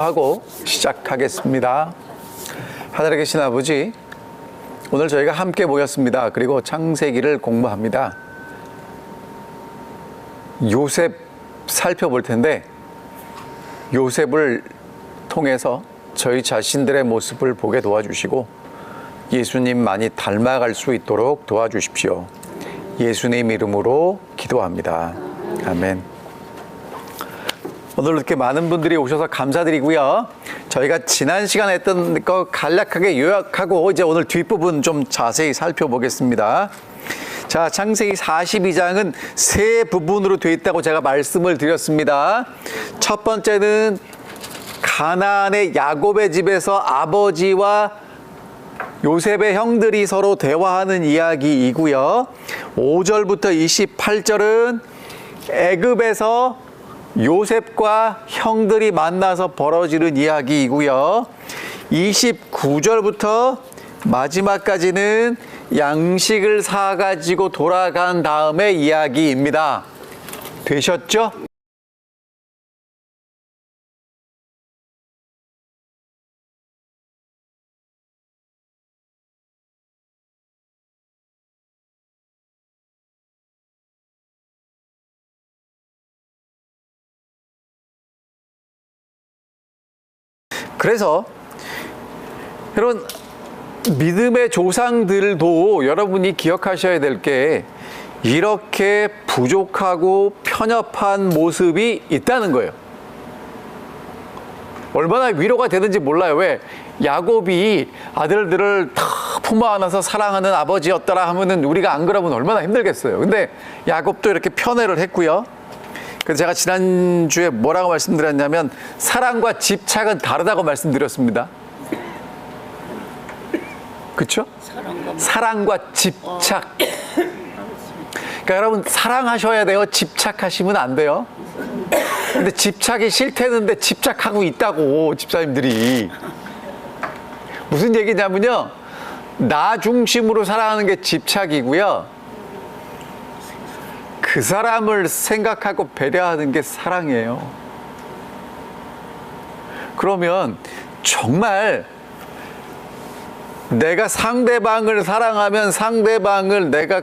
하고 시작하겠습니다. 하늘에 계신 아버지, 오늘 저희가 함께 모였습니다. 그리고 창세기를 공부합니다. 요셉 살펴볼 텐데, 요셉을 통해서 저희 자신들의 모습을 보게 도와주시고 예수님 많이 닮아갈 수 있도록 도와주십시오. 예수님 이름으로 기도합니다. 아멘. 오늘 이렇게 많은 분들이 오셔서 감사드리고요. 저희가 지난 시간에 했던 거 간략하게 요약하고 이제 오늘 뒷부분 좀 자세히 살펴보겠습니다. 자, 창세기 42장은 세 부분으로 되어 있다고 제가 말씀을 드렸습니다. 첫 번째는 가나안의 야곱의 집에서 아버지와 요셉의 형들이 서로 대화하는 이야기이고요. 5절부터 28절은 애굽에서 요셉과 형들이 만나서 벌어지는 이야기이고요. 29절부터 마지막까지는 양식을 사가지고 돌아간 다음의 이야기입니다. 되셨죠? 그래서 여러분, 믿음의 조상들도 여러분이 기억하셔야 될 게 이렇게 부족하고 편협한 모습이 있다는 거예요. 얼마나 위로가 되는지 몰라요. 왜? 야곱이 아들들을 다 품어 안아서 사랑하는 아버지였더라 하면은 우리가 안 그러면 얼마나 힘들겠어요. 근데 야곱도 이렇게 편애를 했고요. 그래서 제가 지난주에 뭐라고 말씀드렸냐면 사랑과 집착은 다르다고 말씀드렸습니다. 그렇죠? 사랑과 집착. 그러니까 여러분, 사랑하셔야 돼요. 집착하시면 안 돼요. 근데 집착이 싫다는데 집착하고 있다고, 집사님들이. 무슨 얘기냐면요, 나 중심으로 사랑하는 게 집착이고요, 그 사람을 생각하고 배려하는 게 사랑이에요. 그러면 정말 내가 상대방을 사랑하면 상대방을 내가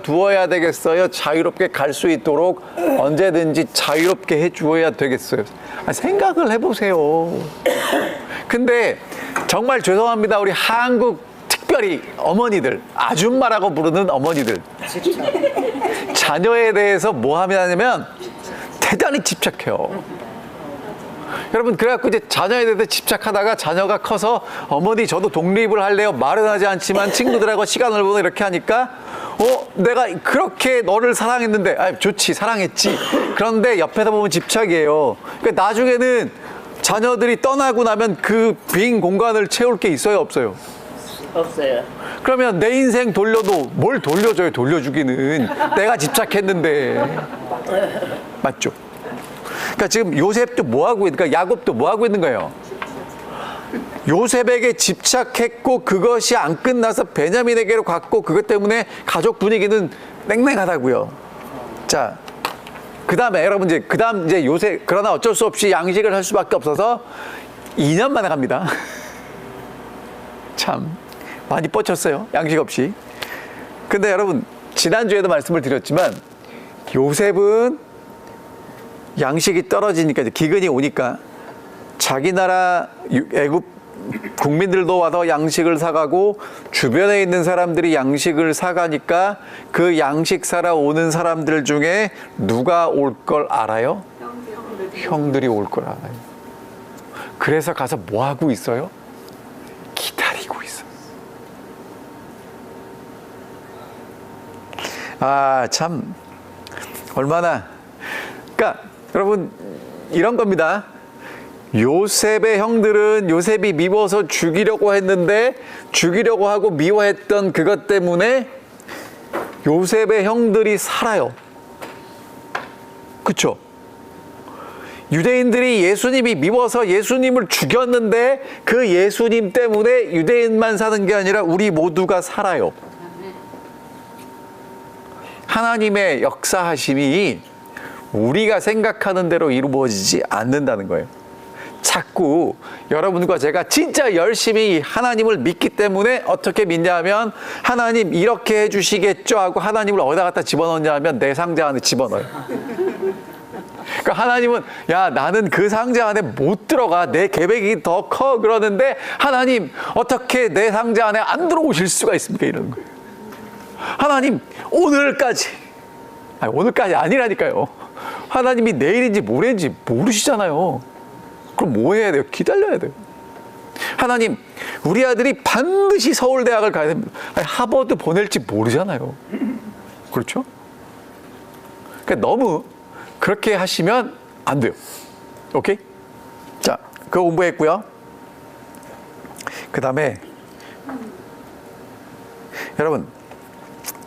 두어야 되겠어요? 자유롭게 갈 수 있도록 언제든지 자유롭게 해주어야 되겠어요? 생각을 해보세요. 근데 정말 죄송합니다. 우리 한국 특별히 어머니들, 아줌마라고 부르는 어머니들, 자녀에 대해서 뭐 하냐면 대단히 집착해요. 여러분, 그래갖고 이제 자녀에 대해서 집착하다가 자녀가 커서 어머니 저도 독립을 할래요. 말은 하지 않지만 친구들하고 시간을 보내 이렇게 하니까 내가 그렇게 너를 사랑했는데, 좋지, 사랑했지. 그런데 옆에서 보면 집착이에요. 그러니까 나중에는 자녀들이 떠나고 나면 그 빈 공간을 채울 게 있어요, 없어요? 없어요. 그러면 내 인생 돌려도 뭘 돌려줘요, 돌려주기는. 내가 집착했는데. 맞죠? 그러니까 지금 요셉도 뭐하고 있는, 그러니까 야곱도 뭐하고 있는 거예요? 요셉에게 집착했고 그것이 안 끝나서 베냐민에게로 갔고 그것 때문에 가족 분위기는 냉랭하다고요. 자, 그 다음에 여러분 이제 요셉, 그러나 어쩔 수 없이 양식을 할 수밖에 없어서 2년 만에 갑니다. 참 많이 뻗쳤어요, 양식 없이. 근데 여러분, 지난주에도 말씀을 드렸지만 요셉은 양식이 떨어지니까, 기근이 오니까 자기 나라 애굽 국민들도 와서 양식을 사가고 주변에 있는 사람들이 양식을 사가니까 그 양식 사러 오는 사람들 중에 누가 올 걸 알아요? 형들이 올 걸 알아요. 그래서 가서 뭐 하고 있어요? 기다리고 있어요. 참 얼마나, 그러니까 여러분, 이런 겁니다. 요셉의 형들은 요셉이 미워서 죽이려고 했는데, 죽이려고 하고 미워했던 그것 때문에 요셉의 형들이 살아요. 그쵸? 유대인들이 예수님이 미워서 예수님을 죽였는데 그 예수님 때문에 유대인만 사는 게 아니라 우리 모두가 살아요. 하나님의 역사하심이 우리가 생각하는 대로 이루어지지 않는다는 거예요. 자꾸 여러분과 제가 진짜 열심히 하나님을 믿기 때문에 어떻게 믿냐 하면 하나님 이렇게 해주시겠죠 하고 하나님을 어디다 갖다 집어넣냐 하면 내 상자 안에 집어넣어요. 그러니까 하나님은 야 나는 그 상자 안에 못 들어가 내 계획이 더 커 그러는데 하나님 어떻게 내 상자 안에 안 들어오실 수가 있습니까 이러는 거예요. 하나님 오늘까지 오늘까지 아니라니까요. 하나님이 내일인지 모레인지 모르시잖아요. 그럼 뭐 해야 돼요? 기다려야 돼요. 하나님 우리 아들이 반드시 서울대학을 가야 됩니다. 하버드 보낼지 모르잖아요. 그렇죠? 그러니까 너무 그렇게 하시면 안 돼요. 오케이? 자, 그거 공부했고요. 그 다음에 여러분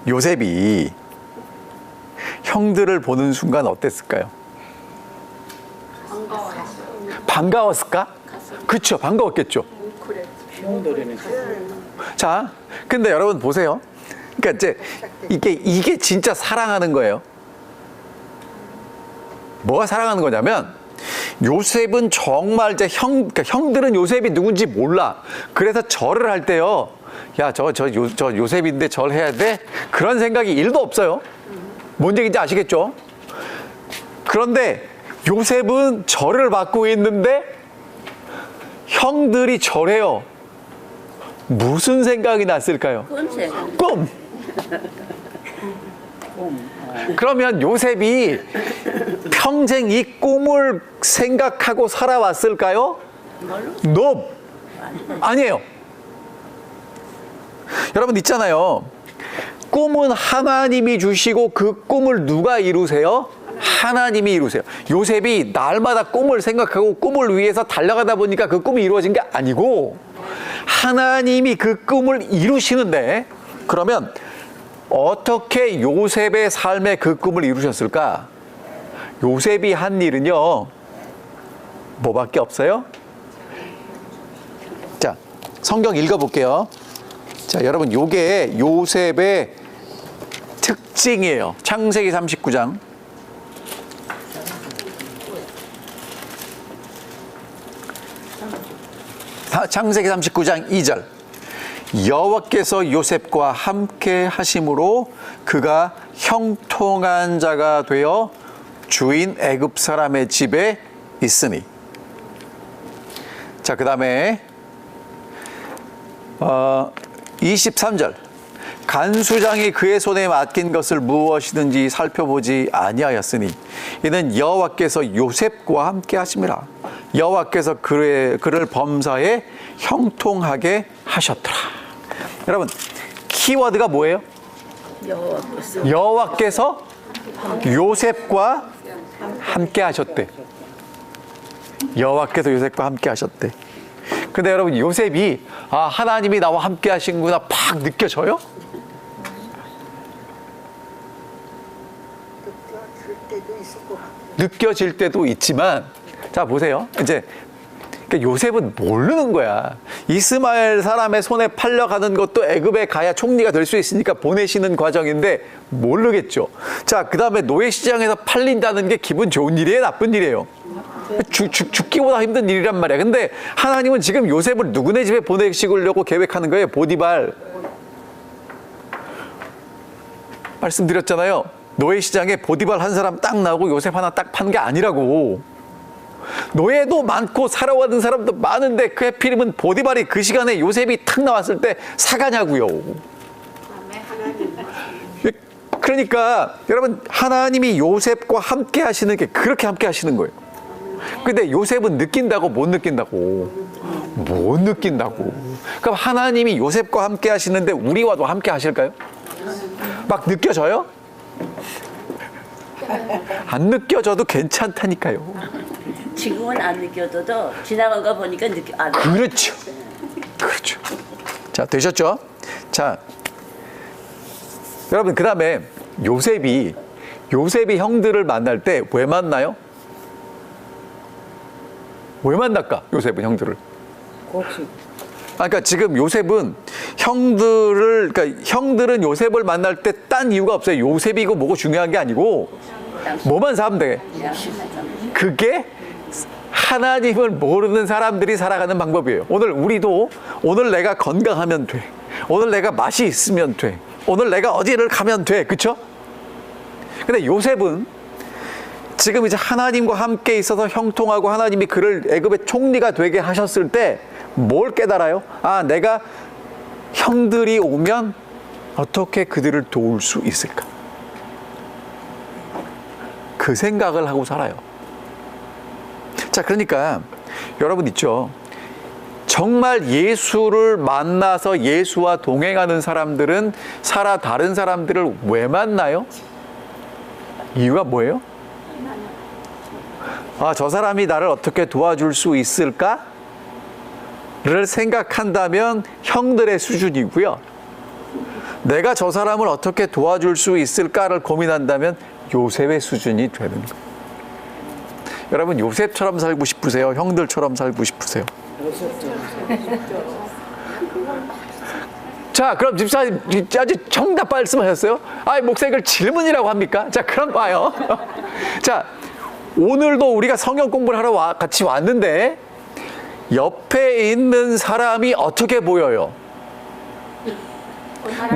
요셉이 형들을 보는 순간 어땠을까요? 반가웠을까? 그렇죠. 반가웠겠죠. 자, 근데 여러분 보세요. 그러니까 이제 이게 진짜 사랑하는 거예요. 뭐가 사랑하는 거냐면 요셉은 정말 이제 그러니까 형들은 요셉이 누군지 몰라. 그래서 절을 할 때요. 야, 저 요셉인데 절해야 돼? 그런 생각이 1도 없어요. 뭔 얘기인지 아시겠죠? 그런데 요셉은 절을 받고 있는데 형들이 절해요. 무슨 생각이 났을까요? 꿈! 그러면 요셉이 평생 이 꿈을 생각하고 살아왔을까요? No. 아니에요. 여러분 있잖아요. 꿈은 하나님이 주시고 그 꿈을 누가 이루세요? 하나님이 이루세요. 요셉이 날마다 꿈을 생각하고 꿈을 위해서 달려가다 보니까 그 꿈이 이루어진 게 아니고 하나님이 그 꿈을 이루시는데 그러면 어떻게 요셉의 삶에 그 꿈을 이루셨을까? 요셉이 한 일은요. 뭐밖에 없어요? 자, 성경 읽어볼게요. 자, 여러분 요게 요셉의 특징이에요. 창세기 39장. 창세기 39장 2절. 여호와께서 요셉과 함께 하심으로 그가 형통한 자가 되어 주인 애굽 사람의 집에 있으니. 자, 그 다음에 23절. 간수장이 그의 손에 맡긴 것을 무엇이든지 살펴보지 아니하였으니 이는 여호와께서 요셉과 함께 하심이라. 여호와께서 그를 범사에 형통하게 하셨더라. 여러분 키워드가 뭐예요? 여호와께서 요셉과 함께 하셨대. 여호와께서 요셉과 함께 하셨대. 근데 여러분 요셉이 하나님이 나와 함께 하신구나 팍 느껴져요? 느껴질 때도 있지만 자 보세요. 이제 그러니까 요셉은 모르는 거야. 이스마엘 사람의 손에 팔려가는 것도 애굽에 가야 총리가 될 수 있으니까 보내시는 과정인데 모르겠죠. 자, 그 다음에 노예시장에서 팔린다는 게 기분 좋은 일이에요? 나쁜 일이에요? 죽기보다 힘든 일이란 말이야. 근데 하나님은 지금 요셉을 누구네 집에 보내시려고 계획하는 거예요? 보디발. 말씀드렸잖아요. 노예시장에 보디발 한 사람 딱 나오고 요셉 하나 딱 판 게 아니라고. 노예도 많고 살아왔던 사람도 많은데 그 해필이면 보디발이 그 시간에 요셉이 탁 나왔을 때 사가냐고요. 그러니까 여러분 하나님이 요셉과 함께 하시는 게 그렇게 함께 하시는 거예요. 근데 요셉은 느낀다고 못 느낀다고. 못 느낀다고. 그럼 하나님이 요셉과 함께 하시는데 우리와도 함께 하실까요? 막 느껴져요? 안 느껴져도 괜찮다니까요. 지금은 안 느껴져도 지나간 거 보니까 그렇죠. 그렇죠. 자, 되셨죠? 자, 여러분 그 다음에 요셉이 형들을 만날 때 왜 만나요? 왜 만날까? 요셉은 형들을. 그러니까 지금 요셉은 형들은 요셉을 만날 때 딴 이유가 없어요. 요셉이고 뭐고 중요한 게 아니고 뭐만 사면 돼. 그게 하나님을 모르는 사람들이 살아가는 방법이에요. 오늘 내가 건강하면 돼. 오늘 내가 맛이 있으면 돼. 오늘 내가 어디를 가면 돼. 그쵸? 근데 요셉은 지금 이제 하나님과 함께 있어서 형통하고 하나님이 그를 애굽의 총리가 되게 하셨을 때 뭘 깨달아요? 아, 내가 형들이 오면 어떻게 그들을 도울 수 있을까? 그 생각을 하고 살아요. 자, 그러니까 여러분 있죠. 정말 예수를 만나서 예수와 동행하는 사람들은 다른 사람들을 왜 만나요? 이유가 뭐예요? 아, 저 사람이 나를 어떻게 도와줄 수 있을까? 를 생각한다면 형들의 수준이고요. 내가 저 사람을 어떻게 도와줄 수 있을까를 고민한다면 요셉의 수준이 되는 거예요. 여러분, 요셉처럼 살고 싶으세요? 형들처럼 살고 싶으세요? 자, 그럼 집사님 아주 정답 말씀하셨어요? 아, 목사님 이걸 질문이라고 합니까? 자, 그럼 봐요. 자, 오늘도 우리가 성경 공부를 하러 같이 왔는데 옆에 있는 사람이 어떻게 보여요?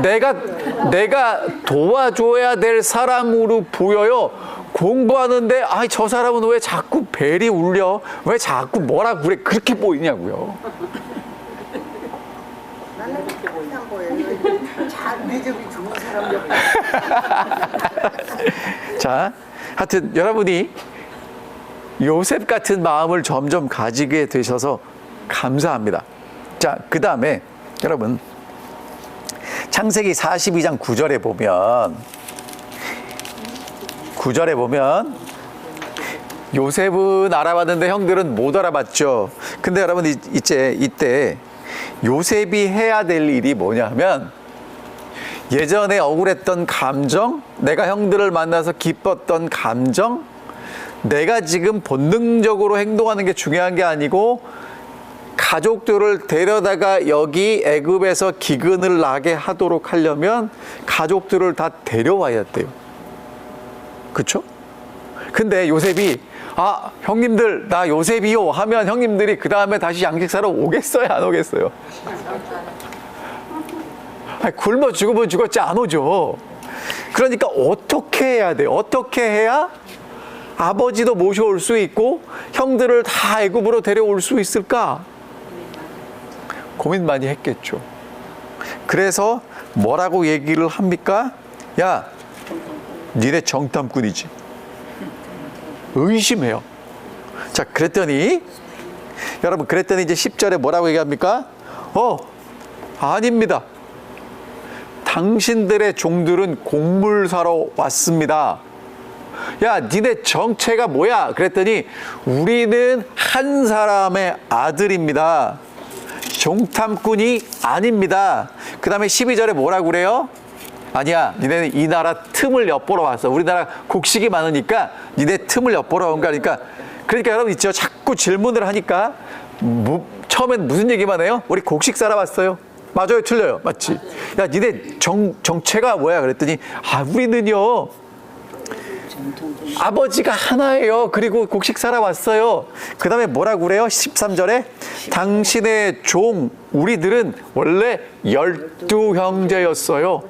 내가 도와줘야 될 사람으로 보여요? 공부하는데 저 사람은 왜 자꾸 벨이 울려? 왜 자꾸 뭐라 그래? 그렇게 보이냐고요. 나는 그렇게 안 보여요. 잘 매력이 좋은 사람 옆에. 자, 하여튼 여러분이 요셉 같은 마음을 점점 가지게 되셔서 감사합니다. 자, 그 다음에 여러분 창세기 42장 9절에 보면 요셉은 알아봤는데 형들은 못 알아봤죠. 근데 여러분 이때 요셉이 해야 될 일이 뭐냐 하면 예전에 억울했던 감정, 내가 형들을 만나서 기뻤던 감정, 내가 지금 본능적으로 행동하는 게 중요한 게 아니고 가족들을 데려다가 여기 애굽에서 기근을 나게 하도록 하려면 가족들을 다 데려와야 돼요. 그렇죠? 근데 요셉이 형님들 나 요셉이요 하면 형님들이 그 다음에 다시 양식 사러 오겠어요, 안 오겠어요? 굶어 죽으면 죽었지 안 오죠. 그러니까 어떻게 해야 돼요? 어떻게 해야 아버지도 모셔올 수 있고 형들을 다 애굽으로 데려올 수 있을까? 고민 많이 했겠죠. 그래서 뭐라고 얘기를 합니까? 야, 니네 정탐꾼이지. 의심해요. 자, 그랬더니 이제 10절에 뭐라고 얘기합니까? 아닙니다. 당신들의 종들은 곡물 사러 왔습니다. 야, 니네 정체가 뭐야? 그랬더니 우리는 한 사람의 아들입니다. 정탐꾼이 아닙니다. 그 다음에 12절에 뭐라고 그래요? 아니야, 니네는 이 나라 틈을 엿보러 왔어. 우리나라 곡식이 많으니까 니네 틈을 엿보러 온 거니까. 그러니까 여러분 있죠, 자꾸 질문을 하니까 처음엔 무슨 얘기만 해요? 우리 곡식 사러 왔어요. 맞아요, 틀려요? 맞지? 야, 니네 정체가 뭐야? 그랬더니 우리는요 아버지가 하나예요. 그리고 곡식 사러 왔어요. 그 다음에 뭐라고 그래요? 13절에 당신의 종 우리들은 원래 12형제였어요.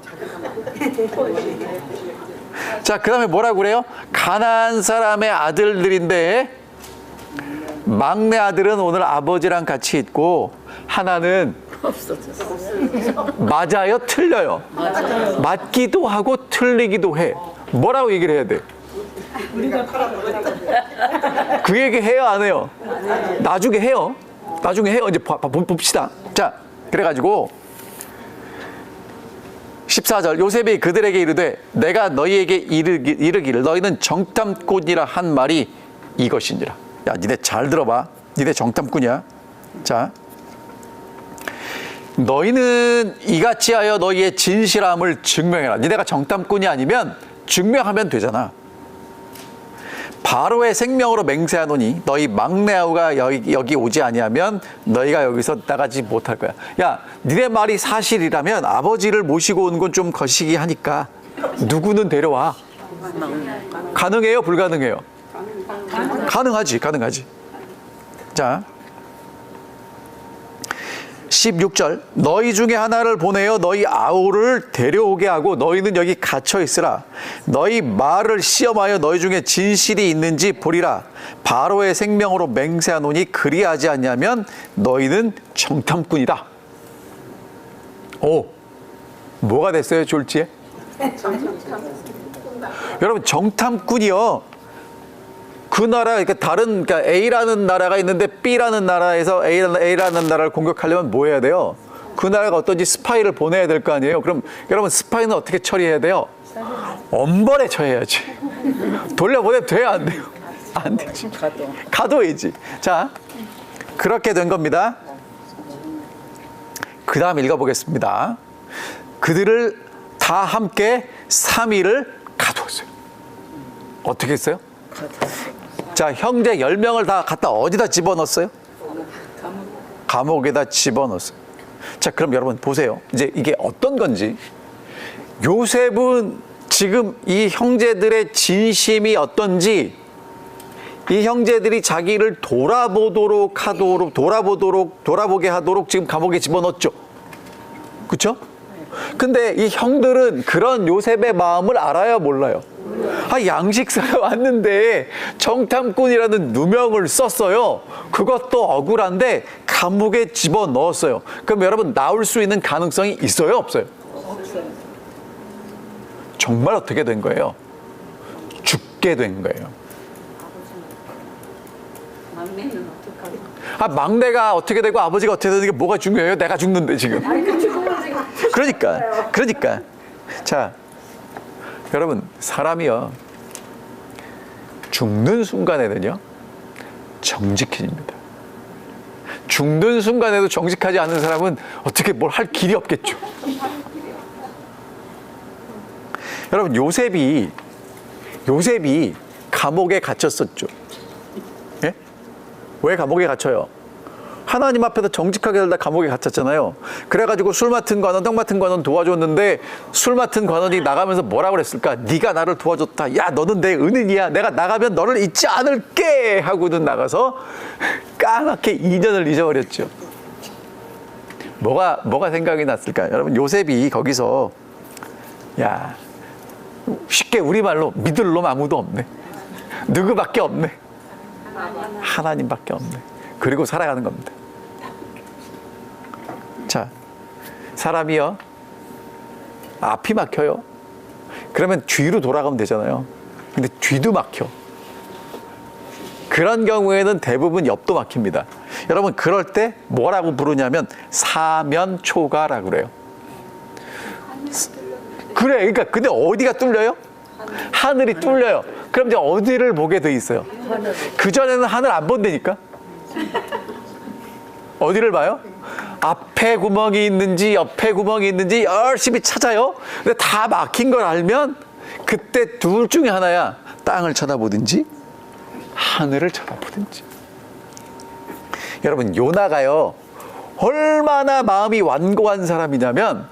자, 그 다음에 뭐라고 그래요? 가나안 사람의 아들들인데 막내 아들은 오늘 아버지랑 같이 있고 하나는 맞아요? 틀려요? 맞기도 하고 틀리기도 해. 뭐라고 얘기를 해야 돼? 그 얘기 해요, 안 해요? 나중에 해요. 이제 봅시다. 자, 그래가지고 14절 요셉이 그들에게 이르되 내가 너희에게 이르기를 너희는 정탐꾼이라 한 말이 이것이니라. 야, 니네 잘 들어봐. 니네 정탐꾼이야. 자, 너희는 이같이 하여 너희의 진실함을 증명해라. 니네가 정탐꾼이 아니면 증명하면 되잖아. 바로의 생명으로 맹세하노니 너희 막내 아우가 여기 오지 아니하면 너희가 여기서 나가지 못할 거야. 야, 니네 말이 사실이라면 아버지를 모시고 온 건 좀 거시기 하니까 누구는 데려와. 가능해요? 불가능해요? 가능하지. 자, 16절. 너희 중에 하나를 보내어 너희 아우를 데려오게 하고 너희는 여기 갇혀 있으라. 너희 말을 시험하여 너희 중에 진실이 있는지 보리라. 바로의 생명으로 맹세하노니 그리하지 않냐면 너희는 정탐꾼이다. 오, 뭐가 됐어요, 졸지에? 여러분, 정탐꾼이요. 그 나라, 그러니까 다른, 그러니까 A라는 나라가 있는데 B라는 나라에서 A라는 나라를 공격하려면 뭐 해야 돼요? 그 나라가 어떤지 스파이를 보내야 될 거 아니에요? 그럼 여러분, 스파이는 어떻게 처리해야 돼요? 엄벌에 처해야지. 돌려보내면 돼요, 안 돼요? 안 되지. 가둬야지. 자, 그렇게 된 겁니다. 그 다음 읽어보겠습니다. 그들을 다 함께 3일을 가두었어요. 어떻게 했어요? 자, 형제 10명을 다 갖다 어디다 집어넣었어요? 감옥에다 집어넣었어요. 자, 그럼 여러분 보세요. 이제 이게 어떤 건지. 요셉은 지금 이 형제들의 진심이 어떤지, 이 형제들이 자기를 돌아보게 하도록 지금 감옥에 집어넣었죠. 그렇죠? 근데 이 형들은 그런 요셉의 마음을 알아요, 몰라요? 아, 양식사에 왔는데 정탐꾼이라는 누명을 썼어요. 그것도 억울한데 감옥에 집어넣었어요. 그럼 여러분, 나올 수 있는 가능성이 있어요, 없어요? 정말 어떻게 된 거예요? 죽게 된 거예요. 막내는 어떡하고? 아, 막내가 어떻게 되고 아버지가 어떻게 되는 게 뭐가 중요해요? 내가 죽는데 지금. 그러니까. 자, 여러분, 사람이요, 죽는 순간에는요, 정직해집니다. 죽는 순간에도 정직하지 않는 사람은 어떻게 뭘 할 길이 없겠죠. 여러분, 요셉이 감옥에 갇혔었죠. 예? 왜 감옥에 갇혀요? 하나님 앞에서 정직하게 살다 감옥에 갇혔잖아요. 그래가지고 술 맡은 관원, 떡 맡은 관원 도와줬는데, 술 맡은 관원이 나가면서 뭐라고 그랬을까? 네가 나를 도와줬다. 야, 너는 내 은인이야. 내가 나가면 너를 잊지 않을게 하고는 나가서 까맣게 2년을 잊어버렸죠. 뭐가 생각이 났을까? 여러분, 요셉이 거기서, 야, 쉽게 우리말로 믿을 놈 아무도 없네. 누구밖에 없네. 하나님밖에 없네. 그리고 살아가는 겁니다. 자, 사람이요, 앞이 막혀요. 그러면 뒤로 돌아가면 되잖아요. 근데 뒤도 막혀. 그런 경우에는 대부분 옆도 막힙니다. 여러분, 그럴 때 뭐라고 부르냐면 사면초가라고 그래요. 그래, 그러니까 근데 어디가 뚫려요? 하늘이 뚫려요. 그럼 이제 어디를 보게 돼 있어요? 그전에는 하늘 안 본다니까? 어디를 봐요? 앞에 구멍이 있는지 옆에 구멍이 있는지 열심히 찾아요. 근데 다 막힌 걸 알면 그때 둘 중에 하나야. 땅을 쳐다보든지 하늘을 쳐다보든지. 여러분, 요나가요, 얼마나 마음이 완고한 사람이냐면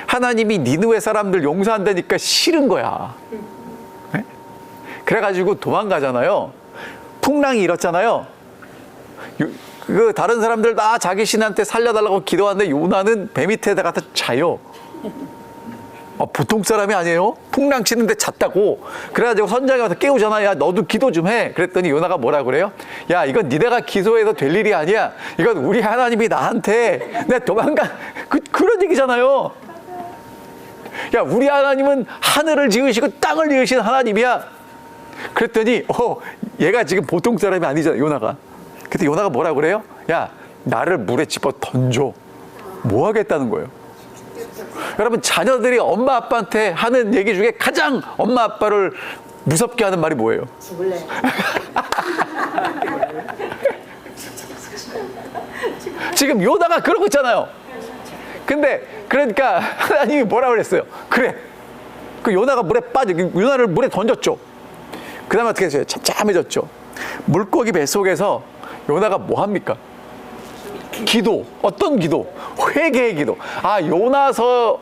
하나님이 니느웨 사람들 용서한다니까 싫은 거야. 네? 그래가지고 도망가잖아요. 풍랑이 일었잖아요. 그 다른 사람들 다 자기 신한테 살려달라고 기도하는데 요나는 배 밑에다 갖다 자요. 보통 사람이 아니에요. 풍랑 치는데 잤다고. 그래가지고 선장이 와서 깨우잖아. 야, 너도 기도 좀 해. 그랬더니 요나가 뭐라 그래요? 야, 이건 니네가 기도해도 될 일이 아니야. 이건 우리 하나님이 나한테 내가 도망가. 그런 얘기잖아요. 야, 우리 하나님은 하늘을 지으시고 땅을 지으신 하나님이야. 그랬더니 얘가 지금 보통 사람이 아니잖아, 요나가. 그때 요나가 뭐라 그래요? 야, 나를 물에 집어 던져. 뭐 하겠다는 거예요? 여러분, 자녀들이 엄마 아빠한테 하는 얘기 중에 가장 엄마 아빠를 무섭게 하는 말이 뭐예요? 죽을래. 지금 요나가 그러고 있잖아요. 근데 그러니까 하나님이 뭐라 그랬어요? 그래, 그 요나가 물에 요나를 물에 던졌죠. 그 다음에 어떻게 했어요? 참참해졌죠. 물고기 뱃속에서 요나가 뭐 합니까? 기도. 어떤 기도? 회개의 기도. 아, 요나서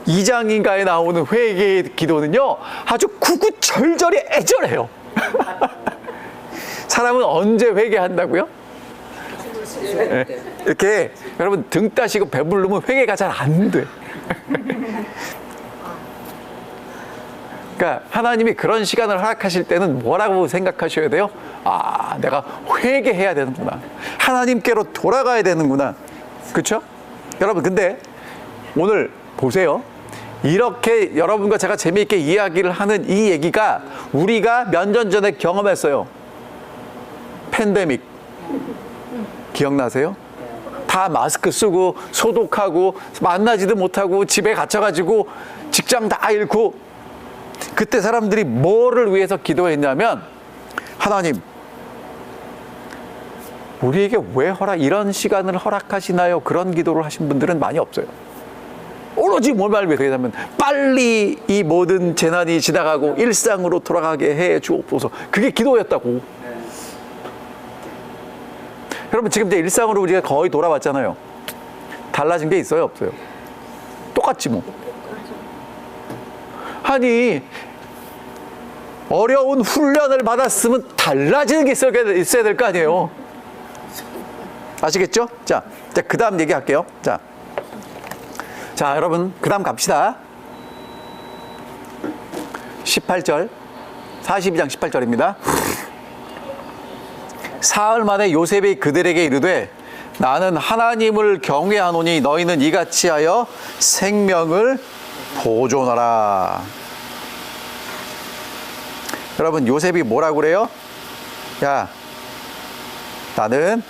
2장인가에 나오는 회개의 기도는요, 아주 구구절절히 애절해요. 사람은 언제 회개한다고요? 네. 이렇게 여러분 등 따시고 배부르면 회개가 잘 안 돼. 그러니까 하나님이 그런 시간을 허락하실 때는 뭐라고 생각하셔야 돼요? 아, 내가 회개해야 되는구나. 하나님께로 돌아가야 되는구나. 그렇죠? 여러분 근데 오늘 보세요. 이렇게 여러분과 제가 재미있게 이야기를 하는 이 얘기가 우리가 몇 년 전에 경험했어요. 팬데믹. 기억나세요? 다 마스크 쓰고 소독하고 만나지도 못하고 집에 갇혀가지고 직장 다 잃고 그때 사람들이 뭐를 위해서 기도했냐면 하나님 우리에게 왜 이런 시간을 허락하시나요? 그런 기도를 하신 분들은 많이 없어요. 오로지 뭘 위해서 했냐면 빨리 이 모든 재난이 지나가고 일상으로 돌아가게 해 주옵소서. 그게 기도였다고. 여러분 지금 이제 일상으로 우리가 거의 돌아왔잖아요. 달라진 게 있어요? 없어요? 똑같지 뭐. 아니 어려운 훈련을 받았으면 달라지는 게 있어야 될 거 아니에요. 아시겠죠? 자, 그 다음 얘기할게요. 자, 여러분 그 다음 갑시다. 18절 42장 18절입니다. 사흘 만에 요셉이 그들에게 이르되 나는 하나님을 경외하노니 너희는 이같이 하여 생명을 보존하라. 여러분 요셉이 뭐라고 그래요? 야, 나는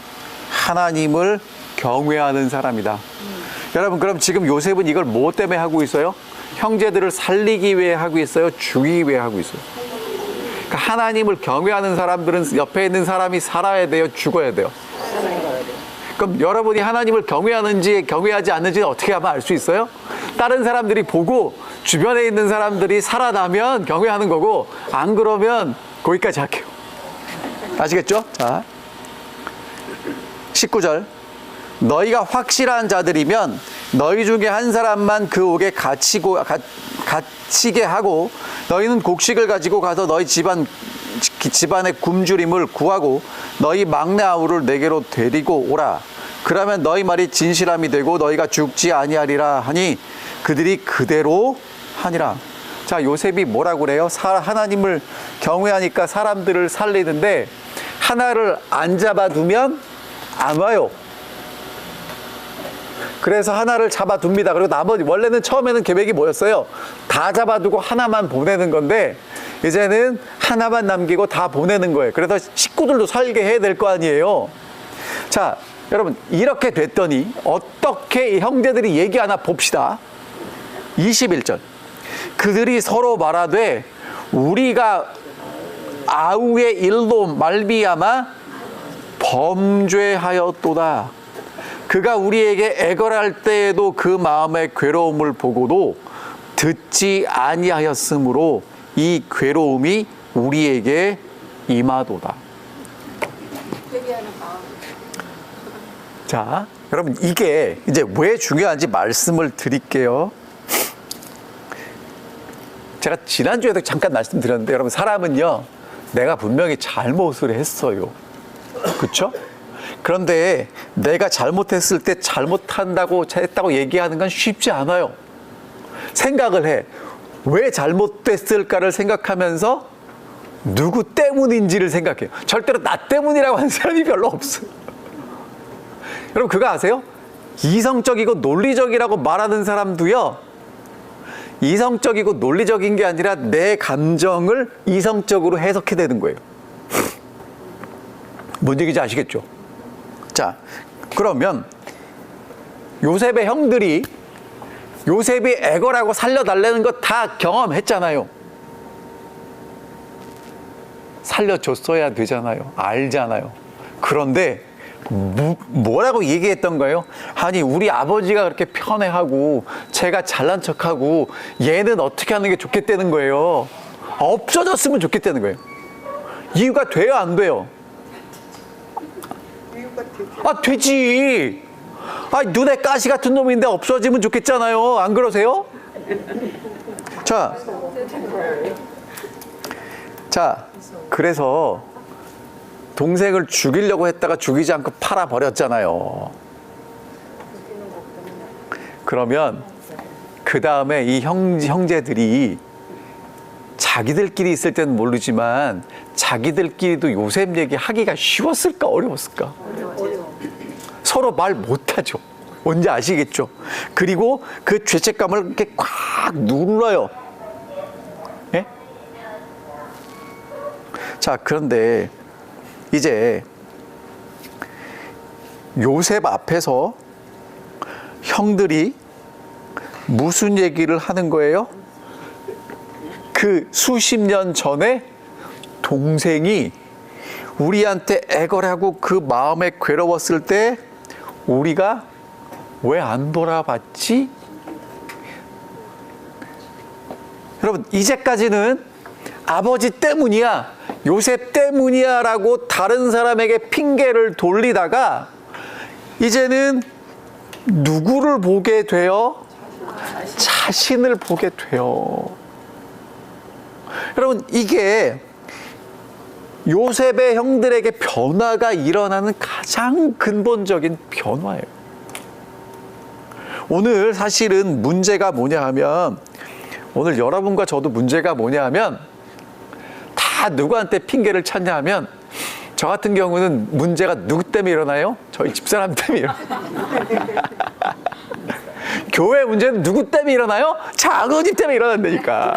하나님을 경외하는 사람이다. 여러분 그럼 지금 요셉은 이걸 뭐 때문에 하고 있어요? 형제들을 살리기 위해 하고 있어요? 죽이기 위해 하고 있어요? 그러니까 하나님을 경외하는 사람들은 옆에 있는 사람이 살아야 돼요? 죽어야 돼요? 그럼 여러분이 하나님을 경외하는지 경외하지 않는지는 어떻게 하면 알 수 있어요? 다른 사람들이 보고 주변에 있는 사람들이 살아나면 경외하는 거고 안 그러면 거기까지 할게요. 아시겠죠? 자, 19절 너희가 확실한 자들이면 너희 중에 한 사람만 그 옥에 갇히게 하고 너희는 곡식을 가지고 가서 너희 집안의 굶주림을 구하고 너희 막내 아우를 내게로 데리고 오라. 그러면 너희 말이 진실함이 되고 너희가 죽지 아니하리라 하니 그들이 그대로 하니라. 자, 요셉이 뭐라고 그래요? 하나님을 경외하니까 사람들을 살리는데 하나를 안 잡아두면 안 와요. 그래서 하나를 잡아둡니다. 그리고 나머지 원래는 처음에는 계획이 뭐였어요? 다 잡아두고 하나만 보내는 건데 이제는 하나만 남기고 다 보내는 거예요. 그래서 식구들도 살게 해야 될 거 아니에요. 자, 여러분 이렇게 됐더니 어떻게 이 형제들이 얘기하나 봅시다. 21절 그들이 서로 말하되 우리가 아우의 일로 말미암아 범죄하였도다. 그가 우리에게 애걸할 때에도 그 마음의 괴로움을 보고도 듣지 아니하였으므로 이 괴로움이 우리에게 임하도다. 자, 여러분 이게 이제 왜 중요한지 말씀을 드릴게요. 제가 지난주에도 잠깐 말씀드렸는데 여러분 사람은요 내가 분명히 잘못을 했어요. 그렇죠? 그런데 내가 잘못했을 때 잘못한다고 했다고 얘기하는 건 쉽지 않아요. 생각을 해. 왜 잘못됐을까를 생각하면서 누구 때문인지를 생각해요. 절대로 나 때문이라고 하는 사람이 별로 없어요. 여러분 그거 아세요? 이성적이고 논리적이라고 말하는 사람도요 이성적이고 논리적인 게 아니라 내 감정을 이성적으로 해석해내는 거예요. 뭔 얘기인지 아시겠죠? 자, 그러면 요셉의 형들이 요셉이 애걸하고 살려달라는 거 다 경험했잖아요. 살려줬어야 되잖아요. 알잖아요. 그런데 뭐라고 얘기했던 거예요? 아니 우리 아버지가 그렇게 편애하고 제가 잘난 척하고 얘는 어떻게 하는 게 좋겠다는 거예요. 없어졌으면 좋겠다는 거예요. 이유가 돼요 안 돼요? 아 되지. 아 눈에 가시 같은 놈인데 없어지면 좋겠잖아요. 안 그러세요? 자 그래서 동생을 죽이려고 했다가 죽이지 않고 팔아버렸잖아요. 그러면 그 다음에 이 형제들이 자기들끼리 있을 때는 모르지만 자기들끼리도 요셉 얘기 하기가 쉬웠을까 어려웠을까? 서로 말 못하죠. 뭔지 아시겠죠? 그리고 그 죄책감을 이렇게 꽉 눌러요. 예? 자, 그런데 이제 요셉 앞에서 형들이 무슨 얘기를 하는 거예요? 그 수십 년 전에 동생이 우리한테 애걸하고 그 마음에 괴로웠을 때 우리가 왜 안 돌아봤지? 여러분, 이제까지는 아버지 때문이야, 요셉 때문이야 라고 다른 사람에게 핑계를 돌리다가 이제는 누구를 보게 돼요? 자신을 보게 돼요. 여러분, 이게 요셉의 형들에게 변화가 일어나는 가장 근본적인 변화예요. 오늘 사실은 문제가 뭐냐 하면, 오늘 여러분과 저도 문제가 뭐냐 하면, 다 누구한테 핑계를 찾냐 하면, 저 같은 경우는 문제가 누구 때문에 일어나요? 저희 집사람 때문에 일어나요. 교회 문제는 누구 때문에 일어나요? 장로님 때문에 일어난다니까.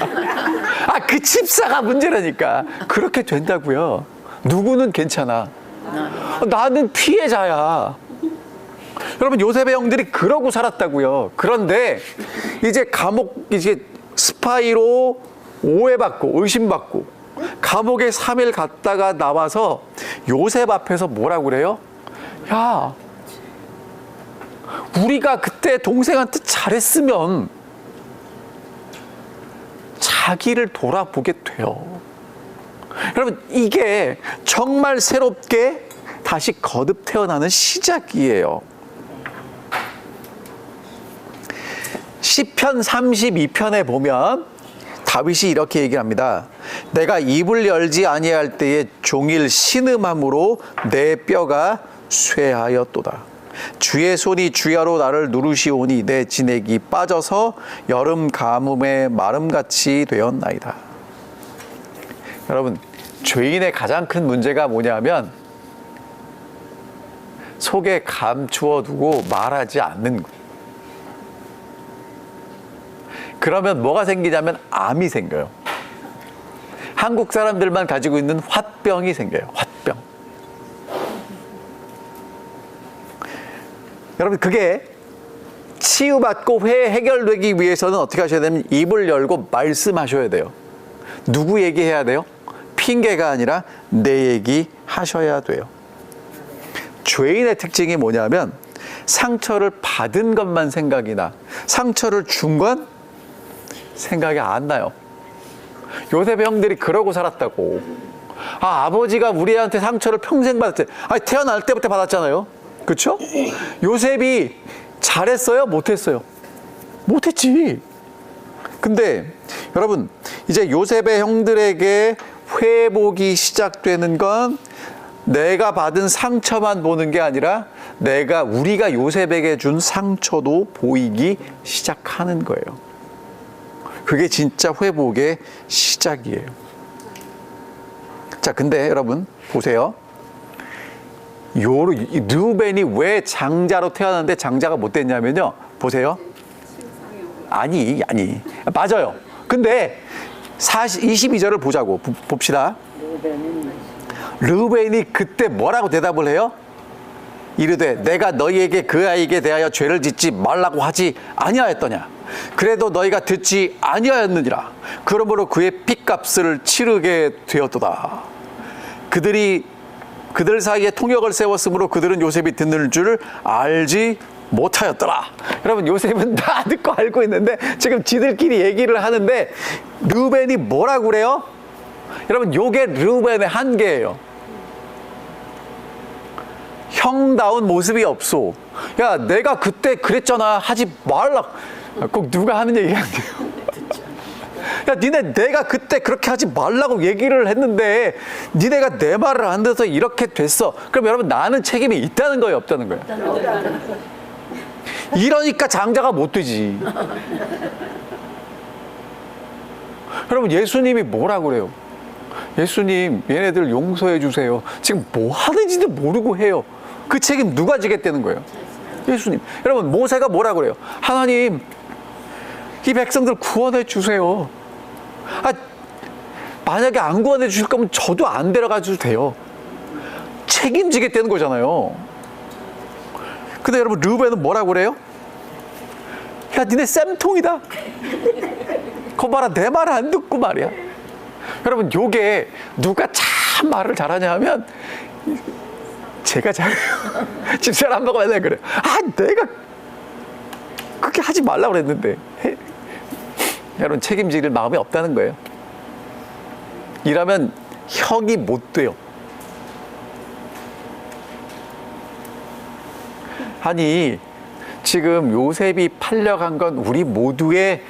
아, 그 집사가 문제라니까. 그렇게 된다고요. 누구는 괜찮아. 나는 피해자야. 여러분, 요셉의 형들이 그러고 살았다고요. 그런데 이제 감옥, 이제 스파이로 오해받고 의심받고 감옥에 3일 갔다가 나와서 요셉 앞에서 뭐라고 그래요? 야, 우리가 그때 동생한테 잘했으면 자기를 돌아보게 돼요. 여러분, 이게 정말 새롭게 다시 거듭 태어나는 시작이에요. 시편 32편에 보면 다윗이 이렇게 얘기를 합니다. 내가 입을 열지 아니할 때에 종일 신음함으로 내 뼈가 쇠하였도다. 주의 손이 주야로 나를 누르시오니 내 진액이 빠져서 여름 가뭄에 마름같이 되었나이다. 여러분, 죄인의 가장 큰 문제가 뭐냐면 속에 감추어 두고 말하지 않는 거예요. 그러면 뭐가 생기냐면 암이 생겨요. 한국 사람들만 가지고 있는 화병이 생겨요. 화병. 여러분, 그게 치유받고 해결되기 위해서는 어떻게 하셔야 되냐면 입을 열고 말씀하셔야 돼요. 누구 얘기해야 돼요? 핑계가 아니라 내 얘기 하셔야 돼요. 죄인의 특징이 뭐냐면 상처를 받은 것만 생각이 나. 상처를 준 건 생각이 안 나요. 요셉의 형들이 그러고 살았다고. 아, 아버지가 우리한테 상처를 평생 받았지. 아니, 태어날 때부터 받았잖아요. 그렇죠? 요셉이 잘했어요? 못했어요? 못했지. 근데 여러분, 이제 요셉의 형들에게 회복이 시작되는 건 내가 받은 상처만 보는 게 아니라 우리가 요셉에게 준 상처도 보이기 시작하는 거예요. 그게 진짜 회복의 시작이에요. 자, 근데 여러분 보세요. 르우벤이 왜 장자로 태어났는데 장자가 못 됐냐면요. 보세요. 아니 맞아요. 근데 22절을 보자고 봅시다. 르우벤이 그때 뭐라고 대답을 해요? 이르되 내가 너희에게 그 아이에게 대하여 죄를 짓지 말라고 하지 아니하였더냐. 그래도 너희가 듣지 아니하였느니라. 그러므로 그의 핏값을 치르게 되었도다. 그들 사이에 통역을 세웠으므로 그들은 요셉이 듣는 줄 알지 못하였더라. 여러분, 요셉은 다 듣고 알고 있는데 지금 지들끼리 얘기를 하는데 르우벤이 뭐라고 그래요? 여러분, 요게 르우벤의 한계예요. 형다운 모습이 없어. 야, 내가 그때 그랬잖아 하지 말라. 꼭 누가 하는 얘기 아니에요. 야, 니네 내가 그때 그렇게 하지 말라고 얘기를 했는데 니네가 내 말을 안 들어서 이렇게 됐어. 그럼 여러분 나는 책임이 있다는 거예요, 없다는 거예요? 이러니까 장자가 못 되지. 여러분 예수님이 뭐라고 그래요? 예수님 얘네들 용서해 주세요. 지금 뭐 하는지도 모르고 해요. 그 책임 누가 지겠다는 거예요? 예수님. 여러분 모세가 뭐라고 그래요? 하나님 이 백성들 구원해 주세요. 만약에 안 구원해 주실 거면 저도 안 데려가 줘도 돼요. 책임지겠다는 거잖아요. 근데 여러분 르우벤은 뭐라고 그래요? 야 니네 쌤통이다. 거 봐라 내 말 안 듣고 말이야. 여러분 요게 누가 참 말을 잘하냐 하면 제가 잘해요. 집사람하고 맨날 그래요. 내가 그렇게 하지 말라고 그랬는데 여러분 책임질 마음이 없다는 거예요. 이러면 형이 못 돼요. 아니 지금 요셉이 팔려간 건 우리 모두의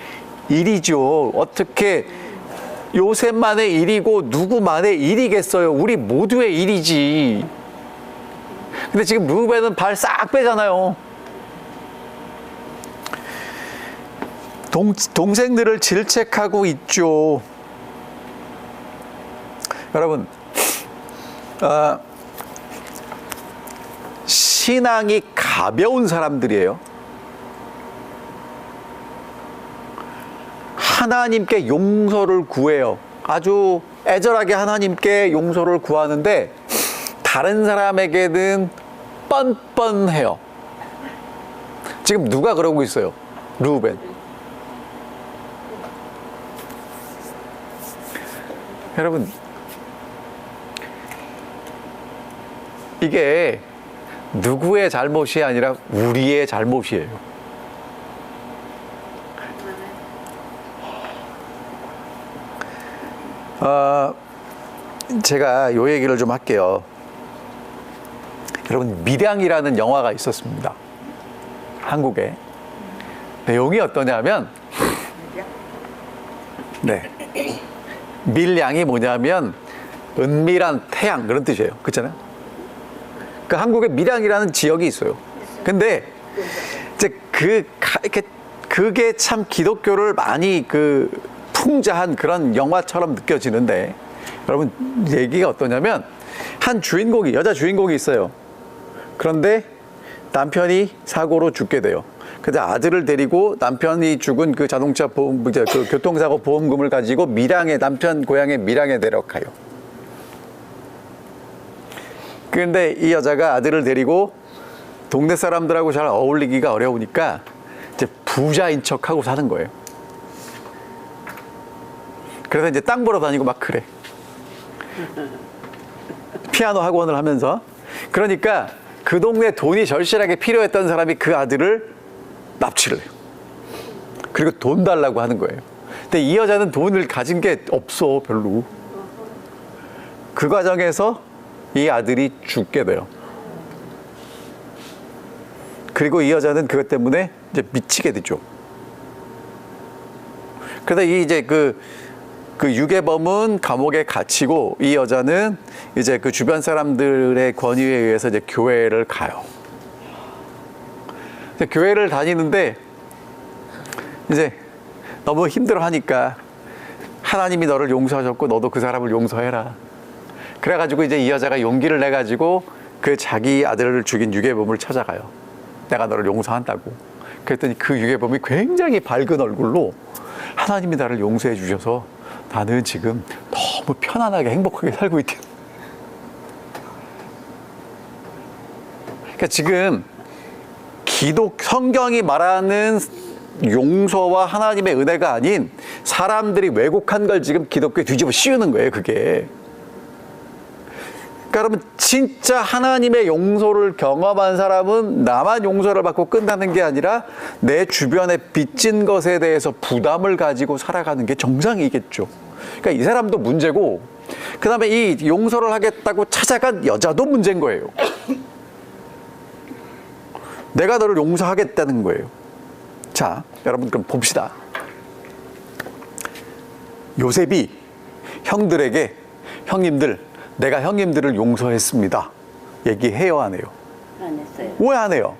일이죠. 어떻게 요셉만의 일이고 누구만의 일이겠어요. 우리 모두의 일이지. 근데 지금 르우벤은 발 싹 빼잖아요. 동생들을 질책하고 있죠. 여러분 신앙이 가벼운 사람들이에요. 하나님께 용서를 구해요. 아주 애절하게 하나님께 용서를 구하는데 다른 사람에게는 뻔뻔해요. 지금 누가 그러고 있어요? 르우벤. 여러분 이게 누구의 잘못이 아니라 우리의 잘못이에요. 제가 요 얘기를 좀 할게요. 여러분 밀양이라는 영화가 있었습니다. 한국에. 내용이 어떠냐면 밀양이 뭐냐면 은밀한 태양 그런 뜻이에요. 그렇잖아요. 그 한국에 밀양이라는 지역이 있어요. 근데 이제 그게 참 기독교를 많이 풍자한 그런 영화처럼 느껴지는데 여러분 얘기가 어떠냐면 한 주인공이 여자 주인공이 있어요. 그런데 남편이 사고로 죽게 돼요. 근데 아들을 데리고 남편이 죽은 그 자동차 보험, 그 교통사고 보험금을 가지고 남편 고향의 밀양에 내려가요. 그런데 이 여자가 아들을 데리고 동네 사람들하고 잘 어울리기가 어려우니까 이제 부자인 척하고 사는 거예요. 그래서 이제 땅 보러 다니고 막 그래. 피아노 학원을 하면서. 그러니까 그 동네 돈이 절실하게 필요했던 사람이 그 아들을 납치를 해요. 그리고 돈 달라고 하는 거예요. 근데 이 여자는 돈을 가진 게 없어 별로. 그 과정에서 이 아들이 죽게 돼요. 그리고 이 여자는 그것 때문에 이제 미치게 되죠. 그래서 이제 그 유괴범은 감옥에 갇히고 이 여자는 이제 그 주변 사람들의 권유에 의해서 이제 교회를 가요. 이제 교회를 다니는데 이제 너무 힘들어하니까 하나님이 너를 용서하셨고 너도 그 사람을 용서해라. 그래가지고 이제 이 여자가 용기를 내가지고 그 자기 아들을 죽인 유괴범을 찾아가요. 내가 너를 용서한다고. 그랬더니 그 유괴범이 굉장히 밝은 얼굴로 하나님이 나를 용서해 주셔서 나는 지금 너무 편안하게 행복하게 살고 있대. 그러니까 지금 성경이 말하는 용서와 하나님의 은혜가 아닌 사람들이 왜곡한 걸 지금 기독교에 뒤집어 씌우는 거예요, 그게. 그러니까 여러분 진짜 하나님의 용서를 경험한 사람은 나만 용서를 받고 끝나는 게 아니라 내 주변에 빚진 것에 대해서 부담을 가지고 살아가는 게 정상이겠죠. 그러니까 이 사람도 문제고 그 다음에 이 용서를 하겠다고 찾아간 여자도 문제인 거예요. 내가 너를 용서하겠다는 거예요. 자, 여러분 그럼 봅시다. 요셉이 형들에게 형님들, 내가 형님들을 용서했습니다. 얘기해요, 안 해요? 안 했어요. 왜 안 해요?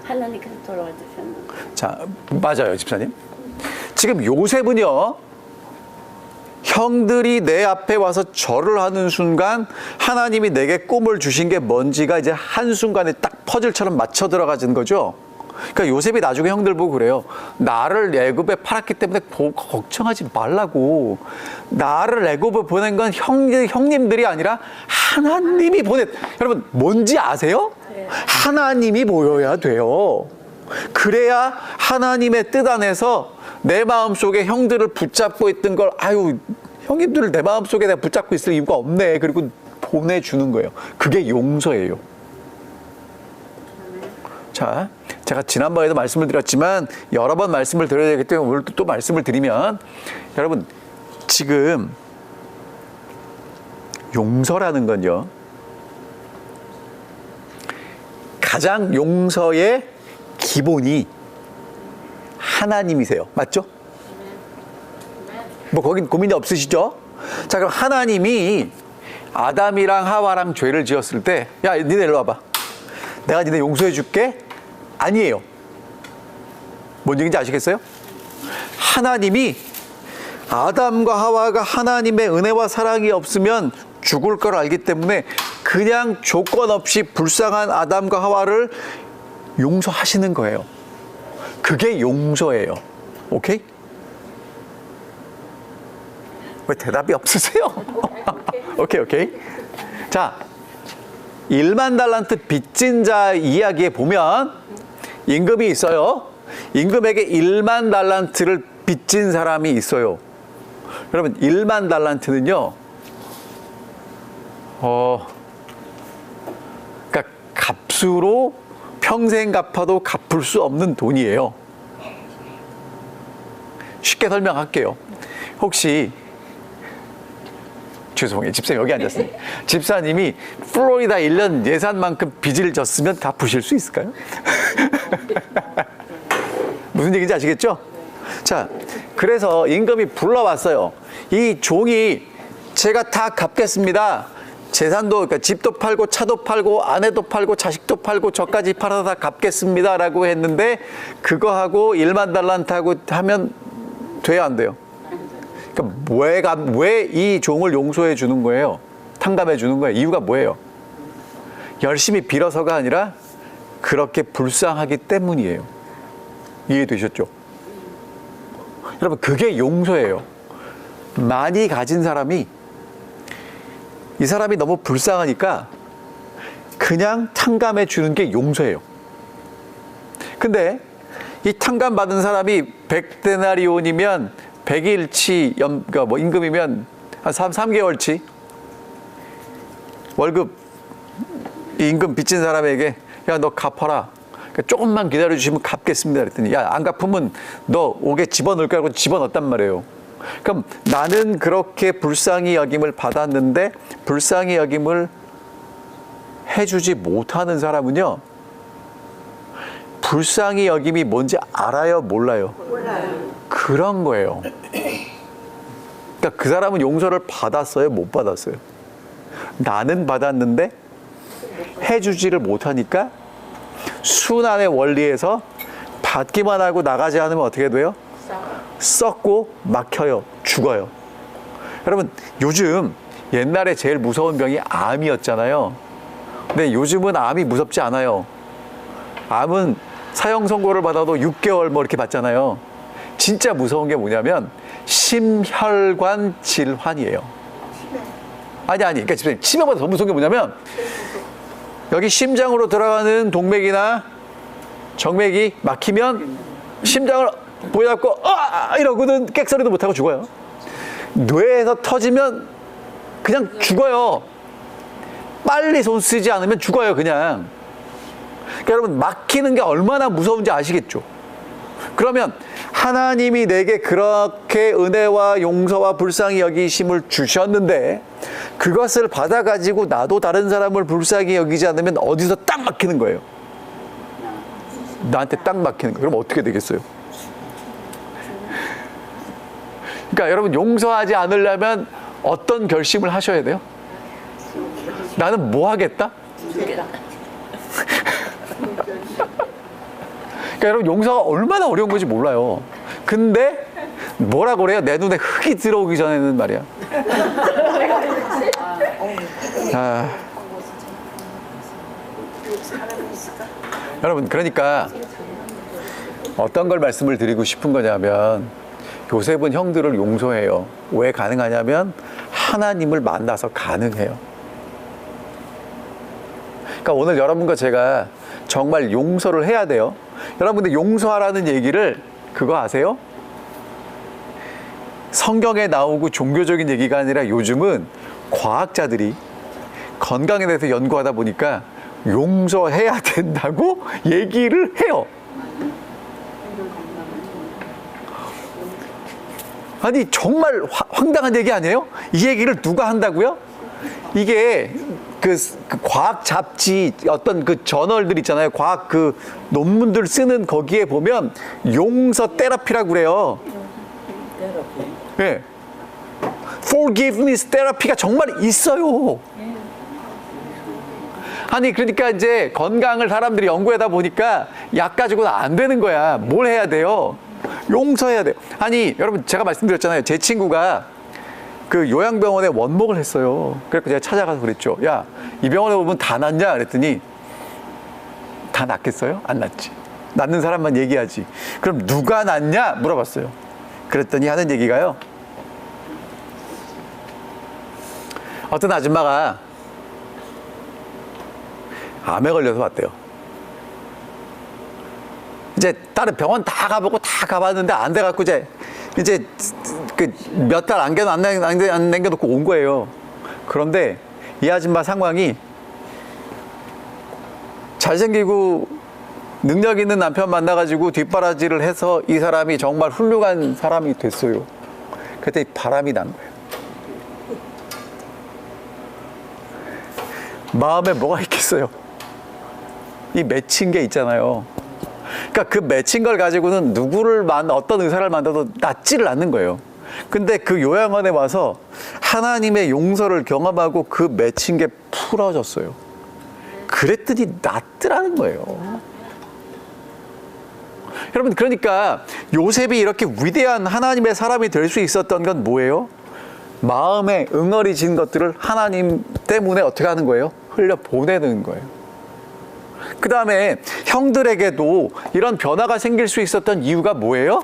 하나님께서 돌아와주셨는데. 자, 맞아요, 집사님. 지금 요셉은요, 형들이 내 앞에 와서 절을 하는 순간 하나님이 내게 꿈을 주신 게 뭔지가 이제 한순간에 딱 퍼즐처럼 맞춰 들어가는 거죠. 그러니까 요셉이 나중에 형들 보고 그래요. 나를 애굽에 팔았기 때문에 걱정하지 말라고. 나를 애굽에 보낸 건 형님들이 아니라 하나님이 보냈. 여러분 뭔지 아세요? 하나님이 보여야 돼요. 그래야 하나님의 뜻 안에서 내 마음속에 형들을 붙잡고 있던 걸 아유 형님들을 내 마음속에 내가 붙잡고 있을 이유가 없네. 그리고 보내주는 거예요. 그게 용서예요. 자, 제가 지난번에도 말씀을 드렸지만 여러 번 말씀을 드려야 되기 때문에 오늘 또 말씀을 드리면 여러분 지금 용서라는 건요 가장 용서의 기본이 하나님이세요. 맞죠? 뭐 거긴 고민이 없으시죠? 자, 그럼 하나님이 아담이랑 하와랑 죄를 지었을 때 야, 니네 일로 와봐. 내가 니네 용서해 줄게. 아니에요. 뭔 얘기인지 아시겠어요? 하나님이 아담과 하와가 하나님의 은혜와 사랑이 없으면 죽을 걸 알기 때문에 그냥 조건 없이 불쌍한 아담과 하와를 용서하시는 거예요. 그게 용서예요. 오케이? 왜 대답이 없으세요? 오케이. 자, 1만 달란트 빚진 자 이야기에 보면 임금이 있어요. 임금에게 1만 달란트를 빚진 사람이 있어요. 여러분 1만 달란트는요 그러니까 값으로 평생 갚아도 갚을 수 없는 돈이에요. 쉽게 설명할게요. 혹시 죄송해요. 집사님 여기 앉았습니다. 집사님이 플로리다 1년 예산만큼 빚을 졌으면 갚으실 수 있을까요? 무슨 얘기인지 아시겠죠? 자, 그래서 임금이 불러왔어요. 이 종이 제가 다 갚겠습니다. 재산도 그러니까 집도 팔고 차도 팔고 아내도 팔고 자식도 팔고 저까지 팔아서 다 갚겠습니다 라고 했는데 그거하고 1만 달란트하고 하면 돼야 안 돼요? 그러니까 왜 이 종을 용서해 주는 거예요? 탕감해 주는 거예요? 이유가 뭐예요? 열심히 빌어서가 아니라 그렇게 불쌍하기 때문이에요. 이해되셨죠? 여러분 그게 용서예요. 많이 가진 사람이 이 사람이 너무 불쌍하니까 그냥 탕감해 주는 게 용서예요. 근데 이 탕감 받은 사람이 100데나리온이면 100일치 그러니까 뭐 임금이면 한 3개월치 월급 임금 빚진 사람에게 야 너 갚아라. 그러니까 조금만 기다려 주시면 갚겠습니다. 그랬더니 야 안 갚으면 너 옥에 집어넣을 거라고 집어넣었단 말이에요. 그럼 나는 그렇게 불쌍히 여김을 받았는데 불쌍히 여김을 해주지 못하는 사람은요 불쌍히 여김이 뭔지 알아요? 몰라요? 그런 거예요. 그러니까 그 사람은 용서를 받았어요? 못 받았어요? 나는 받았는데 해주지를 못하니까 순환의 원리에서 받기만 하고 나가지 않으면 어떻게 돼요? 썩고 막혀요. 죽어요. 여러분 요즘 옛날에 제일 무서운 병이 암이었잖아요. 근데 요즘은 암이 무섭지 않아요. 암은 사형 선고를 받아도 6개월 뭐 이렇게 받잖아요. 진짜 무서운 게 뭐냐면 심혈관 질환이에요. 그러니까 치매보다 더 무서운 게 뭐냐면 여기 심장으로 들어가는 동맥이나 정맥이 막히면 심장을 보여잡고 이러고는 객소리도 못하고 죽어요. 뇌에서 터지면 그냥 죽어요. 빨리 손 쓰지 않으면 죽어요 그냥. 그러니까 여러분 막히는 게 얼마나 무서운지 아시겠죠? 그러면 하나님이 내게 그렇게 은혜와 용서와 불쌍히 여기심을 주셨는데 그것을 받아가지고 나도 다른 사람을 불쌍히 여기지 않으면 어디서 딱 막히는 거예요. 나한테 딱 막히는 거예요. 그럼 어떻게 되겠어요? 그러니까 여러분 용서하지 않으려면 어떤 결심을 하셔야 돼요? 나는 뭐 하겠다? 그러니까 여러분 용서가 얼마나 어려운 건지 몰라요. 근데 뭐라 그래요? 내 눈에 흙이 들어오기 전에는 말이야. 아. 여러분 그러니까 어떤 걸 말씀을 드리고 싶은 거냐면 요셉은 형들을 용서해요. 왜 가능하냐면 하나님을 만나서 가능해요. 그러니까 오늘 여러분과 제가 정말 용서를 해야 돼요. 여러분 근데 용서하라는 얘기를 그거 아세요? 성경에 나오고 종교적인 얘기가 아니라 요즘은 과학자들이 건강에 대해서 연구하다 보니까 용서해야 된다고 얘기를 해요. 아니 정말 황당한 얘기 아니에요? 이 얘기를 누가 한다고요? 이게 그 과학 잡지 어떤 그 저널들 있잖아요. 과학 그 논문들 쓰는 거기에 보면 용서 테라피라고 그래요. 예. forgiveness 테라피가 정말 있어요. 아니 그러니까 이제 건강을 사람들이 연구하다 보니까 약 가지고는 안 되는 거야. 뭘 해야 돼요? 용서해야 돼요. 아니 여러분 제가 말씀드렸잖아요. 제 친구가 그 요양병원에 원목을 했어요. 그래서 제가 찾아가서 그랬죠. 야, 이 병원에 오면 다 낫냐? 그랬더니 다 낫겠어요? 안 낫지. 낫는 사람만 얘기하지. 그럼 누가 낫냐? 물어봤어요. 그랬더니 하는 얘기가요. 어떤 아줌마가 암에 걸려서 왔대요. 이제 다른 병원 다 가보고 다 가봤는데 안 돼갖고 이제 그 몇 달 안 남겨놓고 온 거예요. 그런데 이 아줌마 상황이 잘생기고 능력 있는 남편 만나가지고 뒷바라지를 해서 이 사람이 정말 훌륭한 사람이 됐어요. 그때 바람이 난 거예요. 마음에 뭐가 있겠어요? 이 맺힌 게 있잖아요. 그러니까 그 맺힌 걸 가지고는 어떤 의사를 만나도 낫지를 않는 거예요. 근데 그 요양원에 와서 하나님의 용서를 경험하고 그 맺힌 게 풀어졌어요. 그랬더니 낫더라는 거예요. 여러분 그러니까 요셉이 이렇게 위대한 하나님의 사람이 될 수 있었던 건 뭐예요? 마음에 응어리진 것들을 하나님 때문에 어떻게 하는 거예요? 흘려보내는 거예요. 그 다음에 형들에게도 이런 변화가 생길 수 있었던 이유가 뭐예요?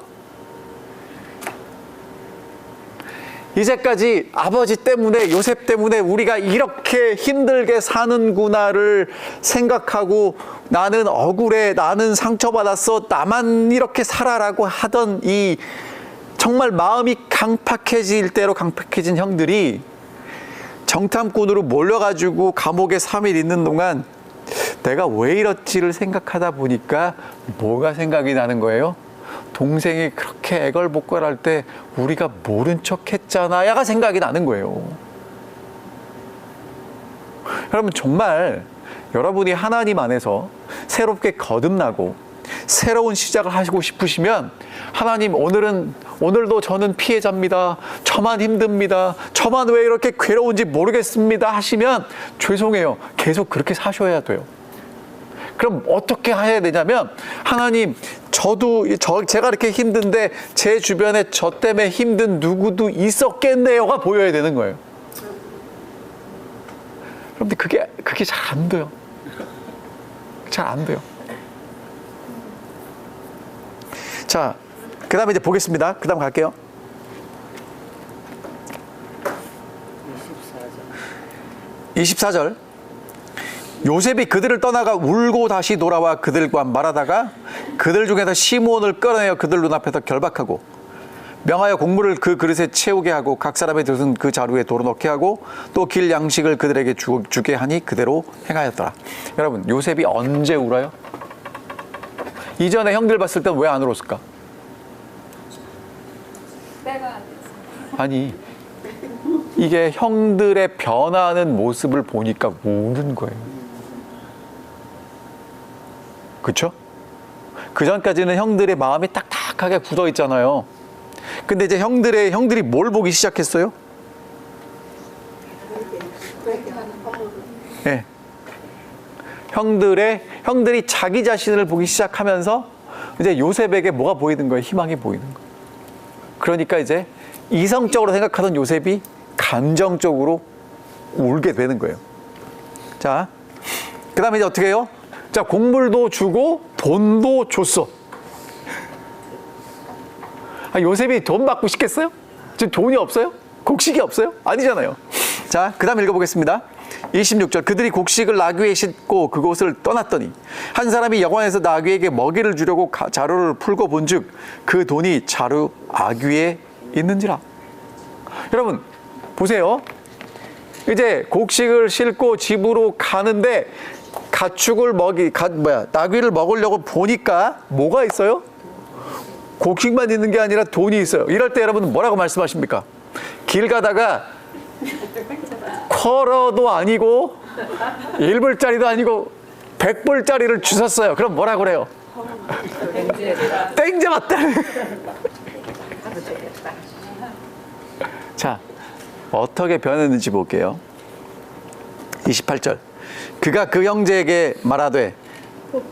이제까지 아버지 때문에 요셉 때문에 우리가 이렇게 힘들게 사는구나를 생각하고 나는 억울해, 나는 상처받았어, 나만 이렇게 살아라고 하던 이 정말 마음이 강팍해질 대로 강팍해진 형들이 정탐꾼으로 몰려가지고 감옥에 3일 있는 동안 내가 왜 이렇지를 생각하다 보니까 뭐가 생각이 나는 거예요? 동생이 그렇게 애걸복걸할 때 우리가 모른 척 했잖아야가 생각이 나는 거예요. 여러분 정말 여러분이 하나님 안에서 새롭게 거듭나고 새로운 시작을 하시고 싶으시면 하나님 오늘도 저는 피해자입니다. 저만 힘듭니다. 저만 왜 이렇게 괴로운지 모르겠습니다 하시면 죄송해요. 계속 그렇게 사셔야 돼요. 그럼 어떻게 해야 되냐면 하나님 제가 이렇게 힘든데 제 주변에 저 때문에 힘든 누구도 있었겠네요가 보여야 되는 거예요. 그런데 그게 잘 안 돼요. 잘 안 돼요. 자, 그 다음에 이제 보겠습니다. 그 다음 갈게요. 24절. 요셉이 그들을 떠나가 울고 다시 돌아와 그들과 말하다가 그들 중에서 시므온을 끌어내어 그들 눈앞에서 결박하고 명하여 곡물을 그 그릇에 채우게 하고 각 사람의 젖은 그 자루에 도로넣게 하고 또 길 양식을 그들에게 주게 하니 그대로 행하였더라. 여러분 요셉이 언제 울어요? 이전에 형들 봤을 땐 왜 안 울었을까? 아니 이게 형들의 변화하는 모습을 보니까 우는 거예요. 그렇죠? 그 전까지는 형들의 마음이 딱딱하게 굳어 있잖아요. 근데 이제 형들이 뭘 보기 시작했어요? 예. 형들이 자기 자신을 보기 시작하면서 이제 요셉에게 뭐가 보이는 거예요? 희망이 보이는 거예요. 그러니까 이제 이성적으로 생각하던 요셉이 감정적으로 울게 되는 거예요. 자, 그 다음에 이제 어떻게 해요? 자, 곡물도 주고 돈도 줬어. 요셉이 돈 받고 싶겠어요? 지금 돈이 없어요? 곡식이 없어요? 아니잖아요. 자, 그 다음 읽어보겠습니다. 26절. 그들이 곡식을 나귀에 싣고 그곳을 떠났더니 한 사람이 여관에서 나귀에게 먹이를 주려고 자루를 풀고 본즉 그 돈이 자루 아귀에 있는지라. 여러분 보세요. 이제 곡식을 싣고 집으로 가는데 나귀를 먹으려고 보니까 뭐가 있어요? 곡식만 있는 게 아니라 돈이 있어요. 이럴 때 여러분 뭐라고 말씀하십니까? 길 가다가 쿼러도 아니고 1불짜리도 아니고 100불짜리를 주셨어요. 그럼 뭐라 그래요? 땡 잡았다. 자, 어떻게 변했는지 볼게요. 28절. 그가 그 형제에게 말하되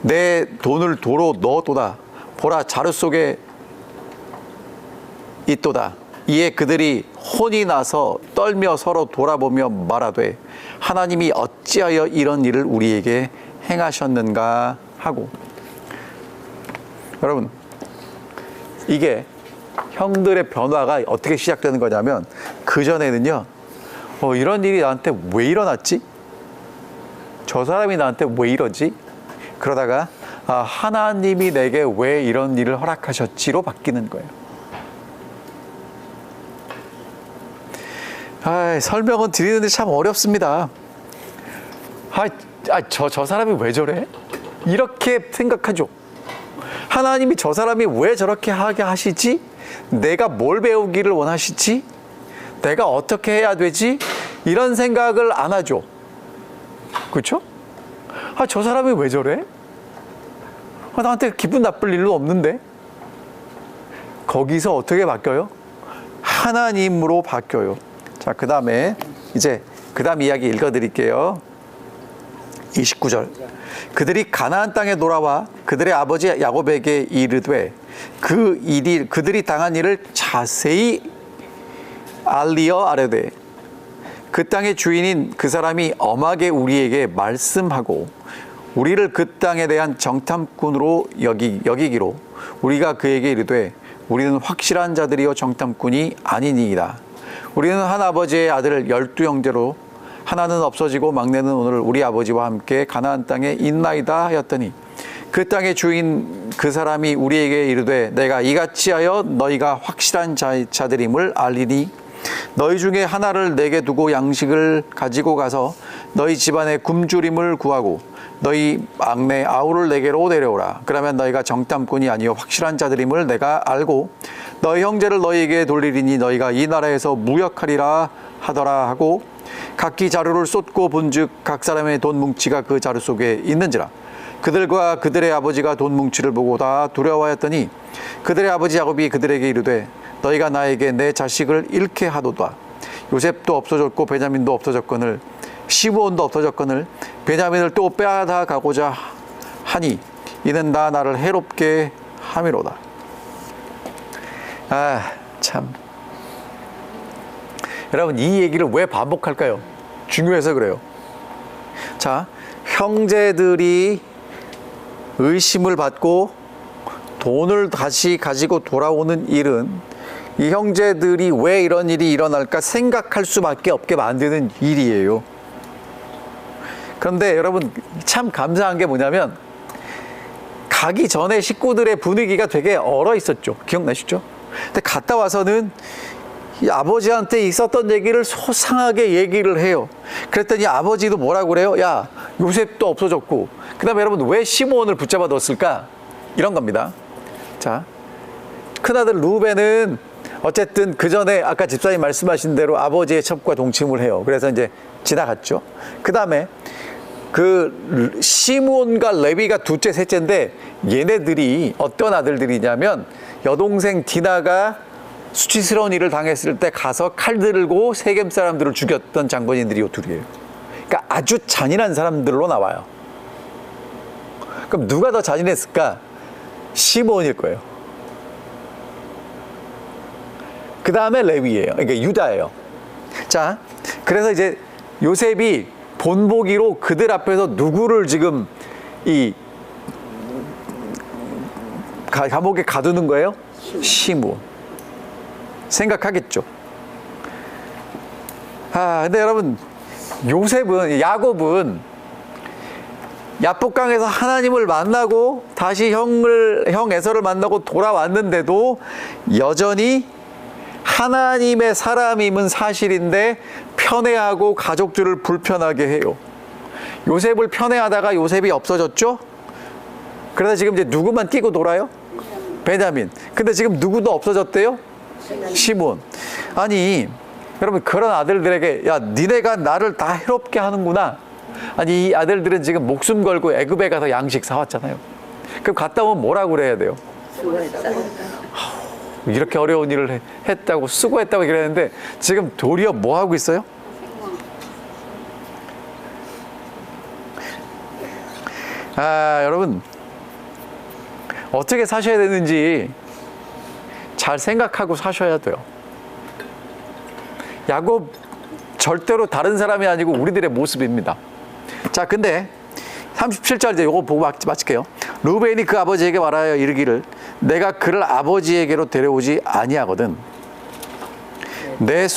내 돈을 도로 넣었도다. 보라, 자루 속에 있도다. 이에 그들이 혼이 나서 떨며 서로 돌아보며 말하되 하나님이 어찌하여 이런 일을 우리에게 행하셨는가 하고. 여러분, 이게 형들의 변화가 어떻게 시작되는 거냐면 그전에는요, 이런 일이 나한테 왜 일어났지? 저 사람이 나한테 왜 이러지? 그러다가 하나님이 내게 왜 이런 일을 허락하셨지로 바뀌는 거예요. 설명은 드리는데 참 어렵습니다. 저 사람이 왜 저래? 이렇게 생각하죠. 하나님이 저 사람이 왜 저렇게 하게 하시지? 내가 뭘 배우기를 원하시지? 내가 어떻게 해야 되지? 이런 생각을 안 하죠. 그렇죠? 저 사람이 왜 저래? 나한테 기분 나쁠 일도 없는데? 거기서 어떻게 바뀌어요? 하나님으로 바뀌어요. 자, 그 다음에 이제 그 다음 이야기 읽어드릴게요. 29절. 그들이 가나안 땅에 돌아와 그들의 아버지 야곱에게 이르되 그들이 당한 일을 자세히 알리어 아뢰되 그 땅의 주인인 그 사람이 엄하게 우리에게 말씀하고 우리를 그 땅에 대한 정탐꾼으로 여기기로 우리가 그에게 이르되 우리는 확실한 자들이요 정탐꾼이 아니니이다. 우리는 한 아버지의 아들 12형제로 하나는 없어지고 막내는 오늘 우리 아버지와 함께 가나안 땅에 있나이다 하였더니 그 땅의 주인 그 사람이 우리에게 이르되 내가 이같이 하여 너희가 확실한 자들임을 알리니 너희 중에 하나를 내게 두고 양식을 가지고 가서 너희 집안의 굶주림을 구하고 너희 막내 아우를 내게로 데려오라. 그러면 너희가 정탐꾼이 아니요 확실한 자들임을 내가 알고 너희 형제를 너희에게 돌리리니 너희가 이 나라에서 무역하리라 하더라 하고 각기 자루를 쏟고 본즉 각 사람의 돈 뭉치가 그 자루 속에 있는지라. 그들과 그들의 아버지가 돈 뭉치를 보고 다 두려워하였더니 그들의 아버지 야곱이 그들에게 이르되 너희가 나에게 내 자식을 잃게 하도다. 요셉도 없어졌고 베냐민도 없어졌거늘 시므온도 없어졌거늘 베냐민을 또 빼앗아 가고자 하니 이는 다 나를 해롭게 함이로다. 참. 여러분, 이 얘기를 왜 반복할까요? 중요해서 그래요. 자, 형제들이 의심을 받고 돈을 다시 가지고 돌아오는 일은 이 형제들이 왜 이런 일이 일어날까 생각할 수밖에 없게 만드는 일이에요. 그런데 여러분 참 감사한 게 뭐냐면 가기 전에 식구들의 분위기가 되게 얼어 있었죠. 기억나시죠? 근데 갔다 와서는 이 아버지한테 있었던 얘기를 소상하게 얘기를 해요. 그랬더니 아버지도 뭐라고 그래요? 야, 요셉도 없어졌고 그 다음에 여러분 왜 시므온을 붙잡아 뒀을까? 이런 겁니다. 자, 큰아들 루벤은 어쨌든 그 전에 아까 집사님 말씀하신 대로 아버지의 첩과 동침을 해요. 그래서 이제 지나갔죠. 그 다음에 그 시므온과 레위가 둘째 셋째인데 얘네들이 어떤 아들들이냐면 여동생 디나가 수치스러운 일을 당했을 때 가서 칼 들고 세겜 사람들을 죽였던 장본인들이 요 둘이에요. 그러니까 아주 잔인한 사람들로 나와요. 그럼 누가 더 잔인했을까? 시므온일 거예요. 그 다음에 레위예요. 그러니까 유다예요. 자, 그래서 이제 요셉이 본보기로 그들 앞에서 누구를 지금 이 감옥에 가두는 거예요? 시므온. 생각하겠죠. 근데 여러분, 야곱은 야복강에서 하나님을 만나고 다시 형 에서를 만나고 돌아왔는데도 여전히 하나님의 사람임은 사실인데 편애하고 가족들을 불편하게 해요. 요셉을 편애하다가 요셉이 없어졌죠? 그래서 지금 이제 누구만 끼고 돌아요? 베냐민. 근데 지금 누구도 없어졌대요? 시몬. 아니, 여러분, 그런 아들들에게, 야, 니네가 나를 다 해롭게 하는구나. 아니, 이 아들들은 지금 목숨 걸고 애굽에 가서 양식 사왔잖아요. 그럼 갔다 오면 뭐라고 그래야 돼요? 수고했다. 이렇게 어려운 일을 했다고, 수고했다고 그랬는데 지금 도리어 뭐 하고 있어요? 여러분, 어떻게 사셔야 되는지 잘 생각하고 사셔야 돼요. 야곱 절대로 다른 사람이 아니고 우리들의 모습입니다. 자, 근데 37절 이제 요거 보고 마칠게요. 루벤이 그 아버지에게 말하여 이르기를 내가 그를 아버지에게로 데려오지 아니하거든. 내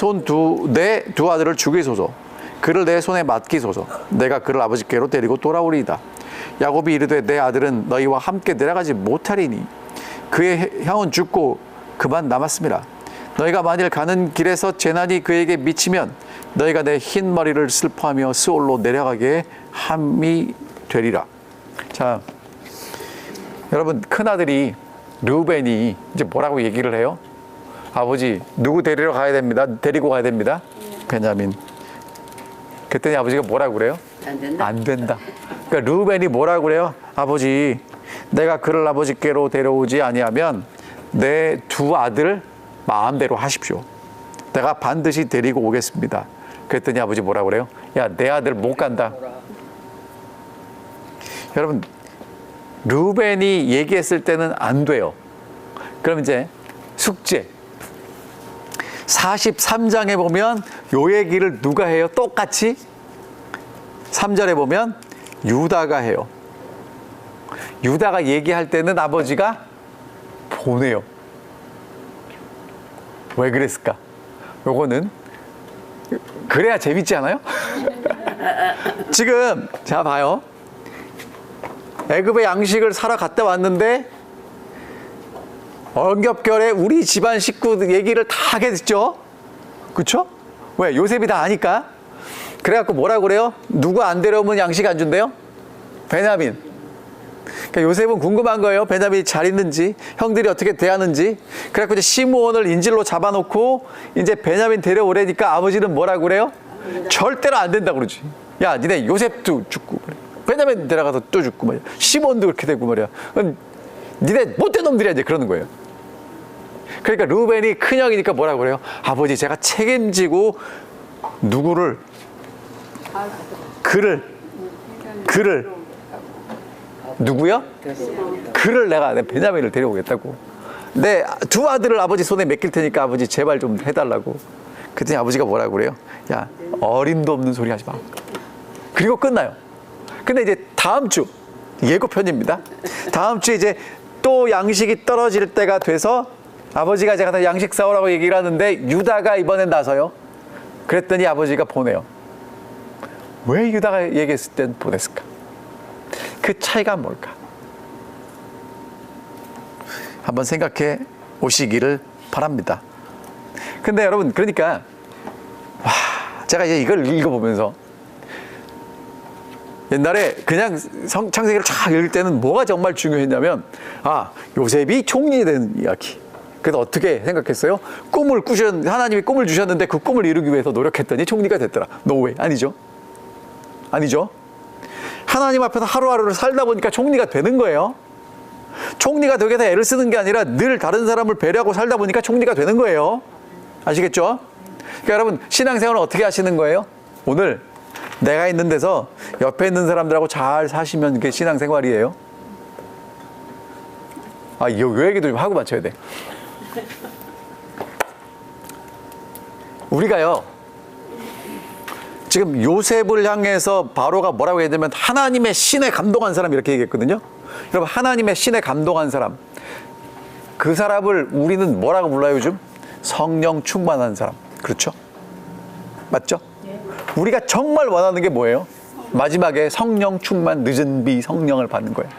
두 아들을 죽이소서. 그를 내 손에 맡기소서. 내가 그를 아버지께로 데리고 돌아오리이다. 야곱이 이르되 내 아들은 너희와 함께 내려가지 못하리니 그의 형은 죽고 그만 남았음이라. 너희가 만일 가는 길에서 재난이 그에게 미치면 너희가 내 흰 머리를 슬퍼하며 스올로 내려가게 함이 되리라. 자, 여러분, 큰아들이 르우벤이 이제 뭐라고 얘기를 해요? 아버지, 누구 데리러 가야 됩니다. 데리고 가야 됩니다. 베냐민. 그랬더니 아버지가 뭐라고 그래요? 안 된다. 안 된다. 그러니까 르우벤이 뭐라고 그래요? 아버지, 내가 그를 아버지께로 데려오지 아니하면 내 두 아들 마음대로 하십시오. 내가 반드시 데리고 오겠습니다. 그랬더니 아버지 뭐라고 그래요? 야, 내 아들 못 간다. 여러분, 르우벤이 얘기했을 때는 안 돼요. 그럼 이제 숙제 43장에 보면 요 얘기를 누가 해요? 똑같이 3절에 보면 유다가 해요. 유다가 얘기할 때는 아버지가 보내요. 왜 그랬을까? 요거는 그래야 재밌지 않아요? 지금 자 봐요. 애굽의 양식을 사러 갔다 왔는데 엉겹결에 우리 집안 식구 얘기를 다 하게 됐죠? 그쵸? 왜? 요셉이 다 아니까. 그래갖고 뭐라고 그래요? 누구 안 데려오면 양식 안 준대요? 베냐민. 그러니까 요셉은 궁금한 거예요. 베냐민이 잘 있는지, 형들이 어떻게 대하는지. 그래갖고 이제 시므온을 인질로 잡아놓고 이제 베냐민 데려오래니까 아버지는 뭐라고 그래요? 절대로 안 된다고 그러지. 야, 니네 요셉도 죽고 베냐민 데려가서 또 죽고 말이야. 시몬도 그렇게 되고 말이야. 니네 못된 놈들이야 이제 그러는 거예요. 그러니까 르우벤이 큰형이니까 뭐라고 그래요? 아버지, 제가 책임지고 누구를 그를 누구요? 그를 내가 베냐민을 데려오겠다고. 내 두 아들을 아버지 손에 맡길 테니까 아버지 제발 좀 해달라고. 그랬더니 아버지가 뭐라고 그래요? 야, 어림도 없는 소리 하지 마. 그리고 끝나요. 근데 이제 다음 주 예고편입니다. 다음 주에 이제 또 양식이 떨어질 때가 돼서 아버지가 제가 다 양식 사오라고 얘기를 하는데 유다가 이번엔 나서요. 그랬더니 아버지가 보내요. 왜 유다가 얘기했을 땐 보냈을까? 그 차이가 뭘까? 한번 생각해 오시기를 바랍니다. 근데 여러분, 그러니까 제가 이제 이걸 읽어보면서 옛날에 그냥 창세기를 쫙 읽을 때는 뭐가 정말 중요했냐면 요셉이 총리 된 이야기. 그래서 어떻게 생각했어요? 하나님이 꿈을 주셨는데 그 꿈을 이루기 위해서 노력했더니 총리가 됐더라. 노웨이. 아니죠? 아니죠? 하나님 앞에서 하루하루를 살다 보니까 총리가 되는 거예요. 총리가 되기 위해서 애를 쓰는 게 아니라 늘 다른 사람을 배려하고 살다 보니까 총리가 되는 거예요. 아시겠죠? 그러니까 여러분, 신앙생활은 어떻게 하시는 거예요? 오늘 내가 있는 데서 옆에 있는 사람들하고 잘 사시면 그게 신앙생활이에요. 요 얘기도 좀 하고 맞춰야 돼. 우리가요, 지금 요셉을 향해서 바로가 뭐라고 해야 되면 하나님의 신에 감동한 사람 이렇게 얘기했거든요. 여러분, 하나님의 신에 감동한 사람, 그 사람을 우리는 뭐라고 불러요 요즘? 성령 충만한 사람. 그렇죠? 맞죠? 우리가 정말 원하는 게 뭐예요? 마지막에 성령 충만, 늦은 비 성령을 받는 거예요.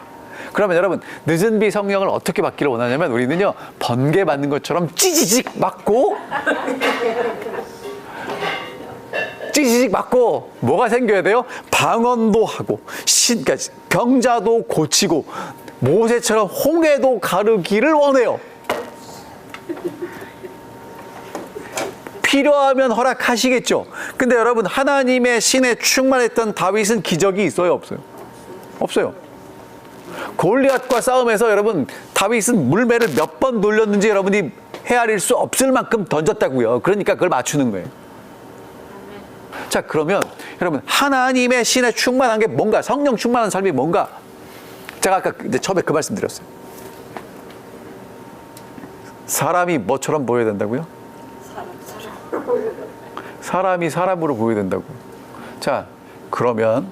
그러면 여러분, 늦은 비 성령을 어떻게 받기를 원하냐면 우리는요, 번개 맞는 것처럼 찌지직 맞고 찌지직 맞고 뭐가 생겨야 돼요? 방언도 하고 그러니까 병자도 고치고 모세처럼 홍해도 가르기를 원해요. 필요하면 허락하시겠죠. 근데 여러분, 하나님의 신에 충만했던 다윗은 기적이 있어요, 없어요? 없어요. 골리앗과 싸움에서 여러분, 다윗은 물매를 몇 번 돌렸는지 여러분이 헤아릴 수 없을 만큼 던졌다고요. 그러니까 그걸 맞추는 거예요. 자, 그러면 여러분, 하나님의 신에 충만한 게 뭔가, 성령 충만한 삶이 뭔가, 제가 아까 처음에 그 말씀 드렸어요. 사람이 뭐처럼 보여야 된다고요? 사람이 사람으로 보여야 된다고. 자, 그러면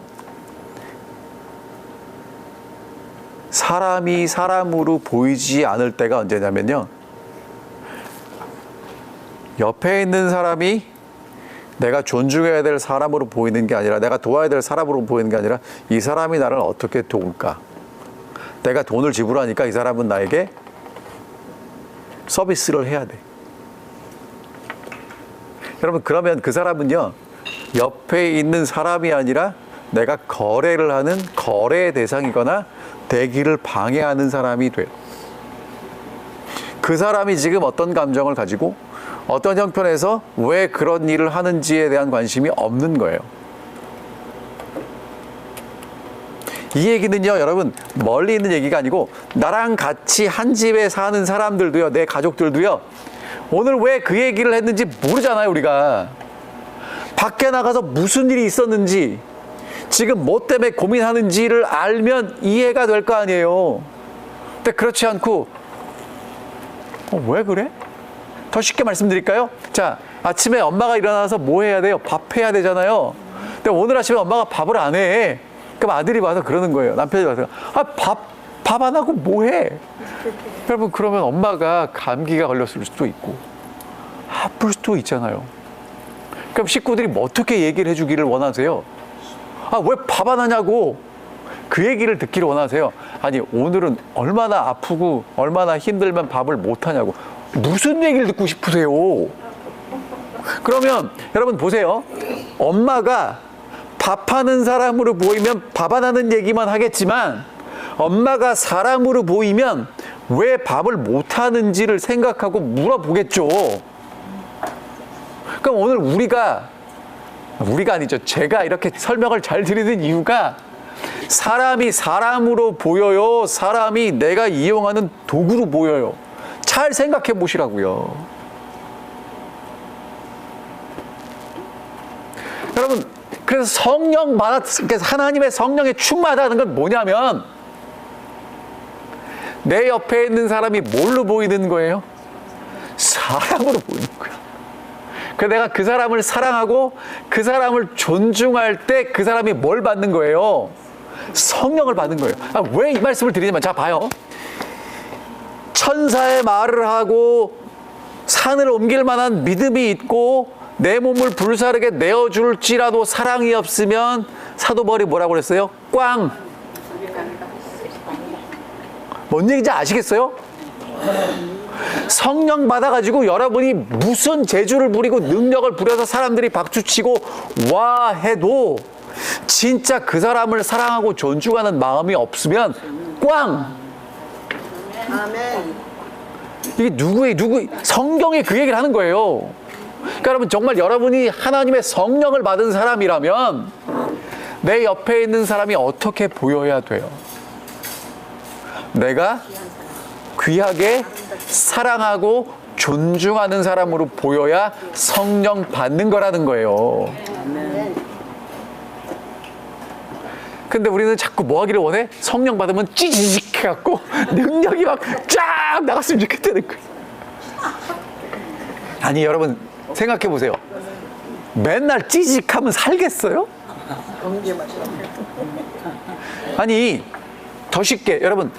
사람이 사람으로 보이지 않을 때가 언제냐면요, 옆에 있는 사람이 내가 존중해야 될 사람으로 보이는 게 아니라, 내가 도와야 될 사람으로 보이는 게 아니라, 이 사람이 나를 어떻게 도울까? 내가 돈을 지불하니까 이 사람은 나에게 서비스를 해야 돼. 여러분, 그러면 그 사람은요, 옆에 있는 사람이 아니라 내가 거래를 하는 거래의 대상이거나 되기를 방해하는 사람이 돼요. 그 사람이 지금 어떤 감정을 가지고 어떤 형편에서 왜 그런 일을 하는지에 대한 관심이 없는 거예요. 이 얘기는요, 여러분, 멀리 있는 얘기가 아니고 나랑 같이 한 집에 사는 사람들도요, 내 가족들도요, 오늘 왜 그 얘기를 했는지 모르잖아요, 우리가. 밖에 나가서 무슨 일이 있었는지, 지금 뭐 때문에 고민하는지를 알면 이해가 될 거 아니에요. 근데 그렇지 않고, 왜 그래? 더 쉽게 말씀드릴까요? 자, 아침에 엄마가 일어나서 뭐 해야 돼요? 밥 해야 되잖아요. 근데 오늘 아침에 엄마가 밥을 안 해. 그럼 아들이 와서 그러는 거예요. 남편이 와서, 밥 안 하고 뭐 해? 여러분, 그러면 엄마가 감기가 걸렸을 수도 있고 아플 수도 있잖아요. 그럼 식구들이 뭐 어떻게 얘기를 해주기를 원하세요? 왜 밥 안 하냐고 그 얘기를 듣기를 원하세요? 아니, 오늘은 얼마나 아프고 얼마나 힘들면 밥을 못 하냐고, 무슨 얘기를 듣고 싶으세요? 그러면 여러분 보세요. 엄마가 밥하는 사람으로 보이면 밥 안 하는 얘기만 하겠지만, 엄마가 사람으로 보이면 왜 밥을 못 하는지를 생각하고 물어보겠죠. 그럼 오늘 우리가 아니죠, 제가 이렇게 설명을 잘 드리는 이유가, 사람이 사람으로 보여요? 사람이 내가 이용하는 도구로 보여요? 잘 생각해 보시라고요. 여러분, 그래서 하나님의 성령에 충만하다는 건 뭐냐면, 내 옆에 있는 사람이 뭘로 보이는 거예요? 사람으로 보이는 거예요. 내가 그 사람을 사랑하고 그 사람을 존중할 때 그 사람이 뭘 받는 거예요? 성령을 받는 거예요. 왜 이 말씀을 드리냐면, 자, 봐요. 천사의 말을 하고 산을 옮길 만한 믿음이 있고 내 몸을 불사르게 내어줄지라도 사랑이 없으면, 사도 바울이 뭐라고 그랬어요? 꽝. 뭔 얘기인지 아시겠어요? 성령 받아가지고 여러분이 무슨 재주를 부리고 능력을 부려서 사람들이 박수치고 와 해도 진짜 그 사람을 사랑하고 존중하는 마음이 없으면 꽝. 아멘. 이게 성경이 그 얘기를 하는 거예요. 그러니까 여러분, 정말 여러분이 하나님의 성령을 받은 사람이라면 내 옆에 있는 사람이 어떻게 보여야 돼요? 내가 귀하게 사랑하고 존중하는 사람으로 보여야 성령 받는 거라는 거예요. 근데 우리는 자꾸 뭐 하기를 원해? 성령 받으면 찌직 해갖고 능력이 막 쫙 나갔으면 좋겠다는 거예요. 아니 여러분 생각해 보세요. 맨날 찌직하면 살겠어요? 아니 더 쉽게 여러분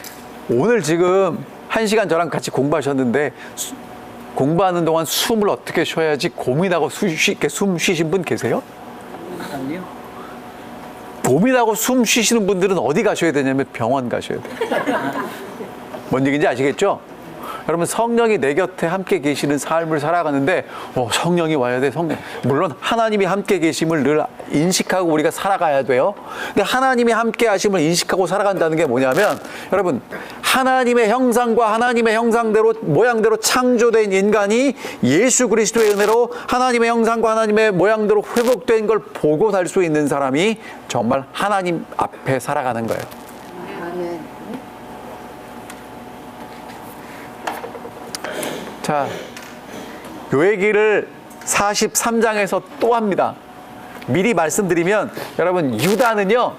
오늘 지금 1시간 저랑 같이 공부하셨는데 공부하는 동안 숨을 어떻게 쉬어야지 고민하고 쉽게 숨 쉬신 분 계세요? 아니요. 고민하고 숨 쉬시는 분들은 어디 가셔야 되냐면 병원 가셔야 돼요. 뭔 얘기인지 아시겠죠? 여러분 성령이 내 곁에 함께 계시는 삶을 살아가는데 성령이 와야 돼. 성령. 물론 하나님이 함께 계심을 늘 인식하고 우리가 살아가야 돼요. 근데 하나님이 함께 하심을 인식하고 살아간다는 게 뭐냐면 여러분 하나님의 형상과 하나님의 형상대로 모양대로 창조된 인간이 예수 그리스도의 은혜로 하나님의 형상과 하나님의 모양대로 회복된 걸 보고 살 수 있는 사람이 정말 하나님 앞에 살아가는 거예요. 아멘. 자, 요 얘기를 43장에서 또 합니다. 미리 말씀드리면 여러분 유다는요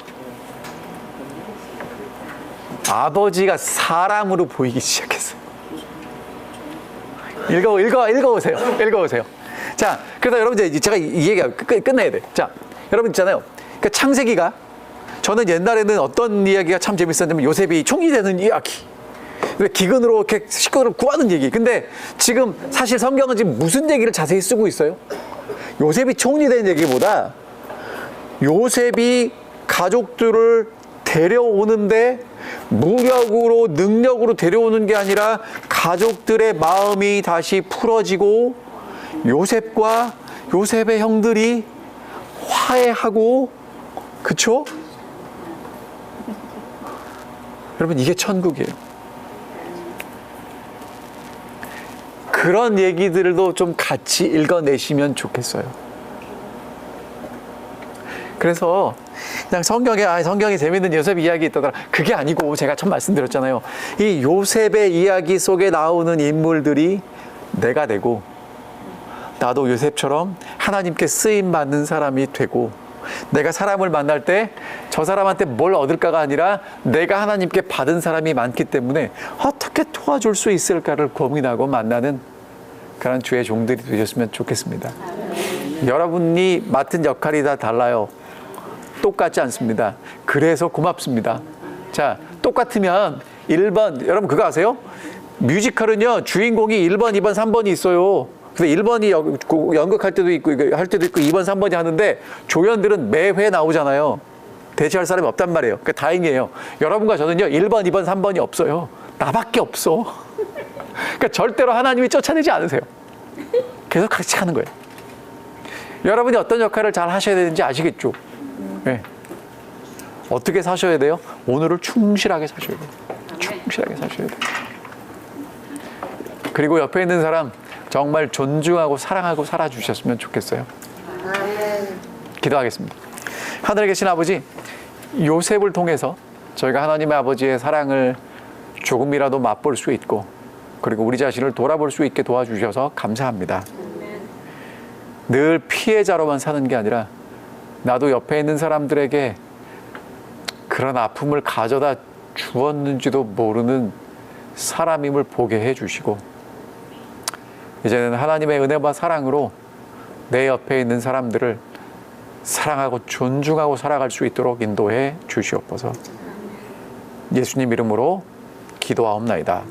아버지가 사람으로 보이기 시작했어요. 읽어오세요. 자, 그래서 여러분 이제 제가 이 얘기 끝내야 돼. 자, 여러분 있잖아요. 그러니까 창세기가 저는 옛날에는 어떤 이야기가 참 재밌었냐면 요셉이 총리 되는 이야기. 기근으로 이렇게 식구들을 구하는 얘기. 근데 지금 사실 성경은 지금 무슨 얘기를 자세히 쓰고 있어요? 요셉이 총리 된 얘기보다 요셉이 가족들을 데려오는데 무력으로 능력으로 데려오는 게 아니라 가족들의 마음이 다시 풀어지고 요셉과 요셉의 형들이 화해하고 그쵸? 여러분 이게 천국이에요. 그런 얘기들도 좀 같이 읽어내시면 좋겠어요. 그래서 그냥 성경에 재밌는 요셉 이야기 있다더라. 그게 아니고 제가 참 말씀드렸잖아요. 이 요셉의 이야기 속에 나오는 인물들이 내가 되고 나도 요셉처럼 하나님께 쓰임받는 사람이 되고 내가 사람을 만날 때 저 사람한테 뭘 얻을까가 아니라 내가 하나님께 받은 사람이 많기 때문에 어떻게 도와줄 수 있을까를 고민하고 만나는 그런 주의 종들이 되셨으면 좋겠습니다. 여러분이 맡은 역할이 다 달라요. 똑같지 않습니다. 그래서 고맙습니다. 자, 똑같으면 1번, 여러분 그거 아세요? 뮤지컬은요, 주인공이 1번, 2번, 3번이 있어요. 근데 1번이 연극할 때도 있고, 2번, 3번이 하는데 조연들은 매회 나오잖아요. 대체할 사람이 없단 말이에요. 그러니까 다행이에요. 여러분과 저는요, 1번, 2번, 3번이 없어요. 나밖에 없어. 그러니까 절대로 하나님이 쫓아내지 않으세요. 계속 같이 하는 거예요. 여러분이 어떤 역할을 잘 하셔야 되는지 아시겠죠? 네. 어떻게 사셔야 돼요? 오늘을 충실하게 사셔야 돼요. 충실하게 사셔야 돼요. 그리고 옆에 있는 사람 정말 존중하고 사랑하고 살아주셨으면 좋겠어요. 기도하겠습니다. 하늘에 계신 아버지, 요셉을 통해서 저희가 하나님의 아버지의 사랑을 조금이라도 맛볼 수 있고 그리고 우리 자신을 돌아볼 수 있게 도와주셔서 감사합니다. 늘 피해자로만 사는 게 아니라 나도 옆에 있는 사람들에게 그런 아픔을 가져다 주었는지도 모르는 사람임을 보게 해주시고 이제는 하나님의 은혜와 사랑으로 내 옆에 있는 사람들을 사랑하고 존중하고 살아갈 수 있도록 인도해 주시옵소서. 예수님 이름으로 기도하옵나이다.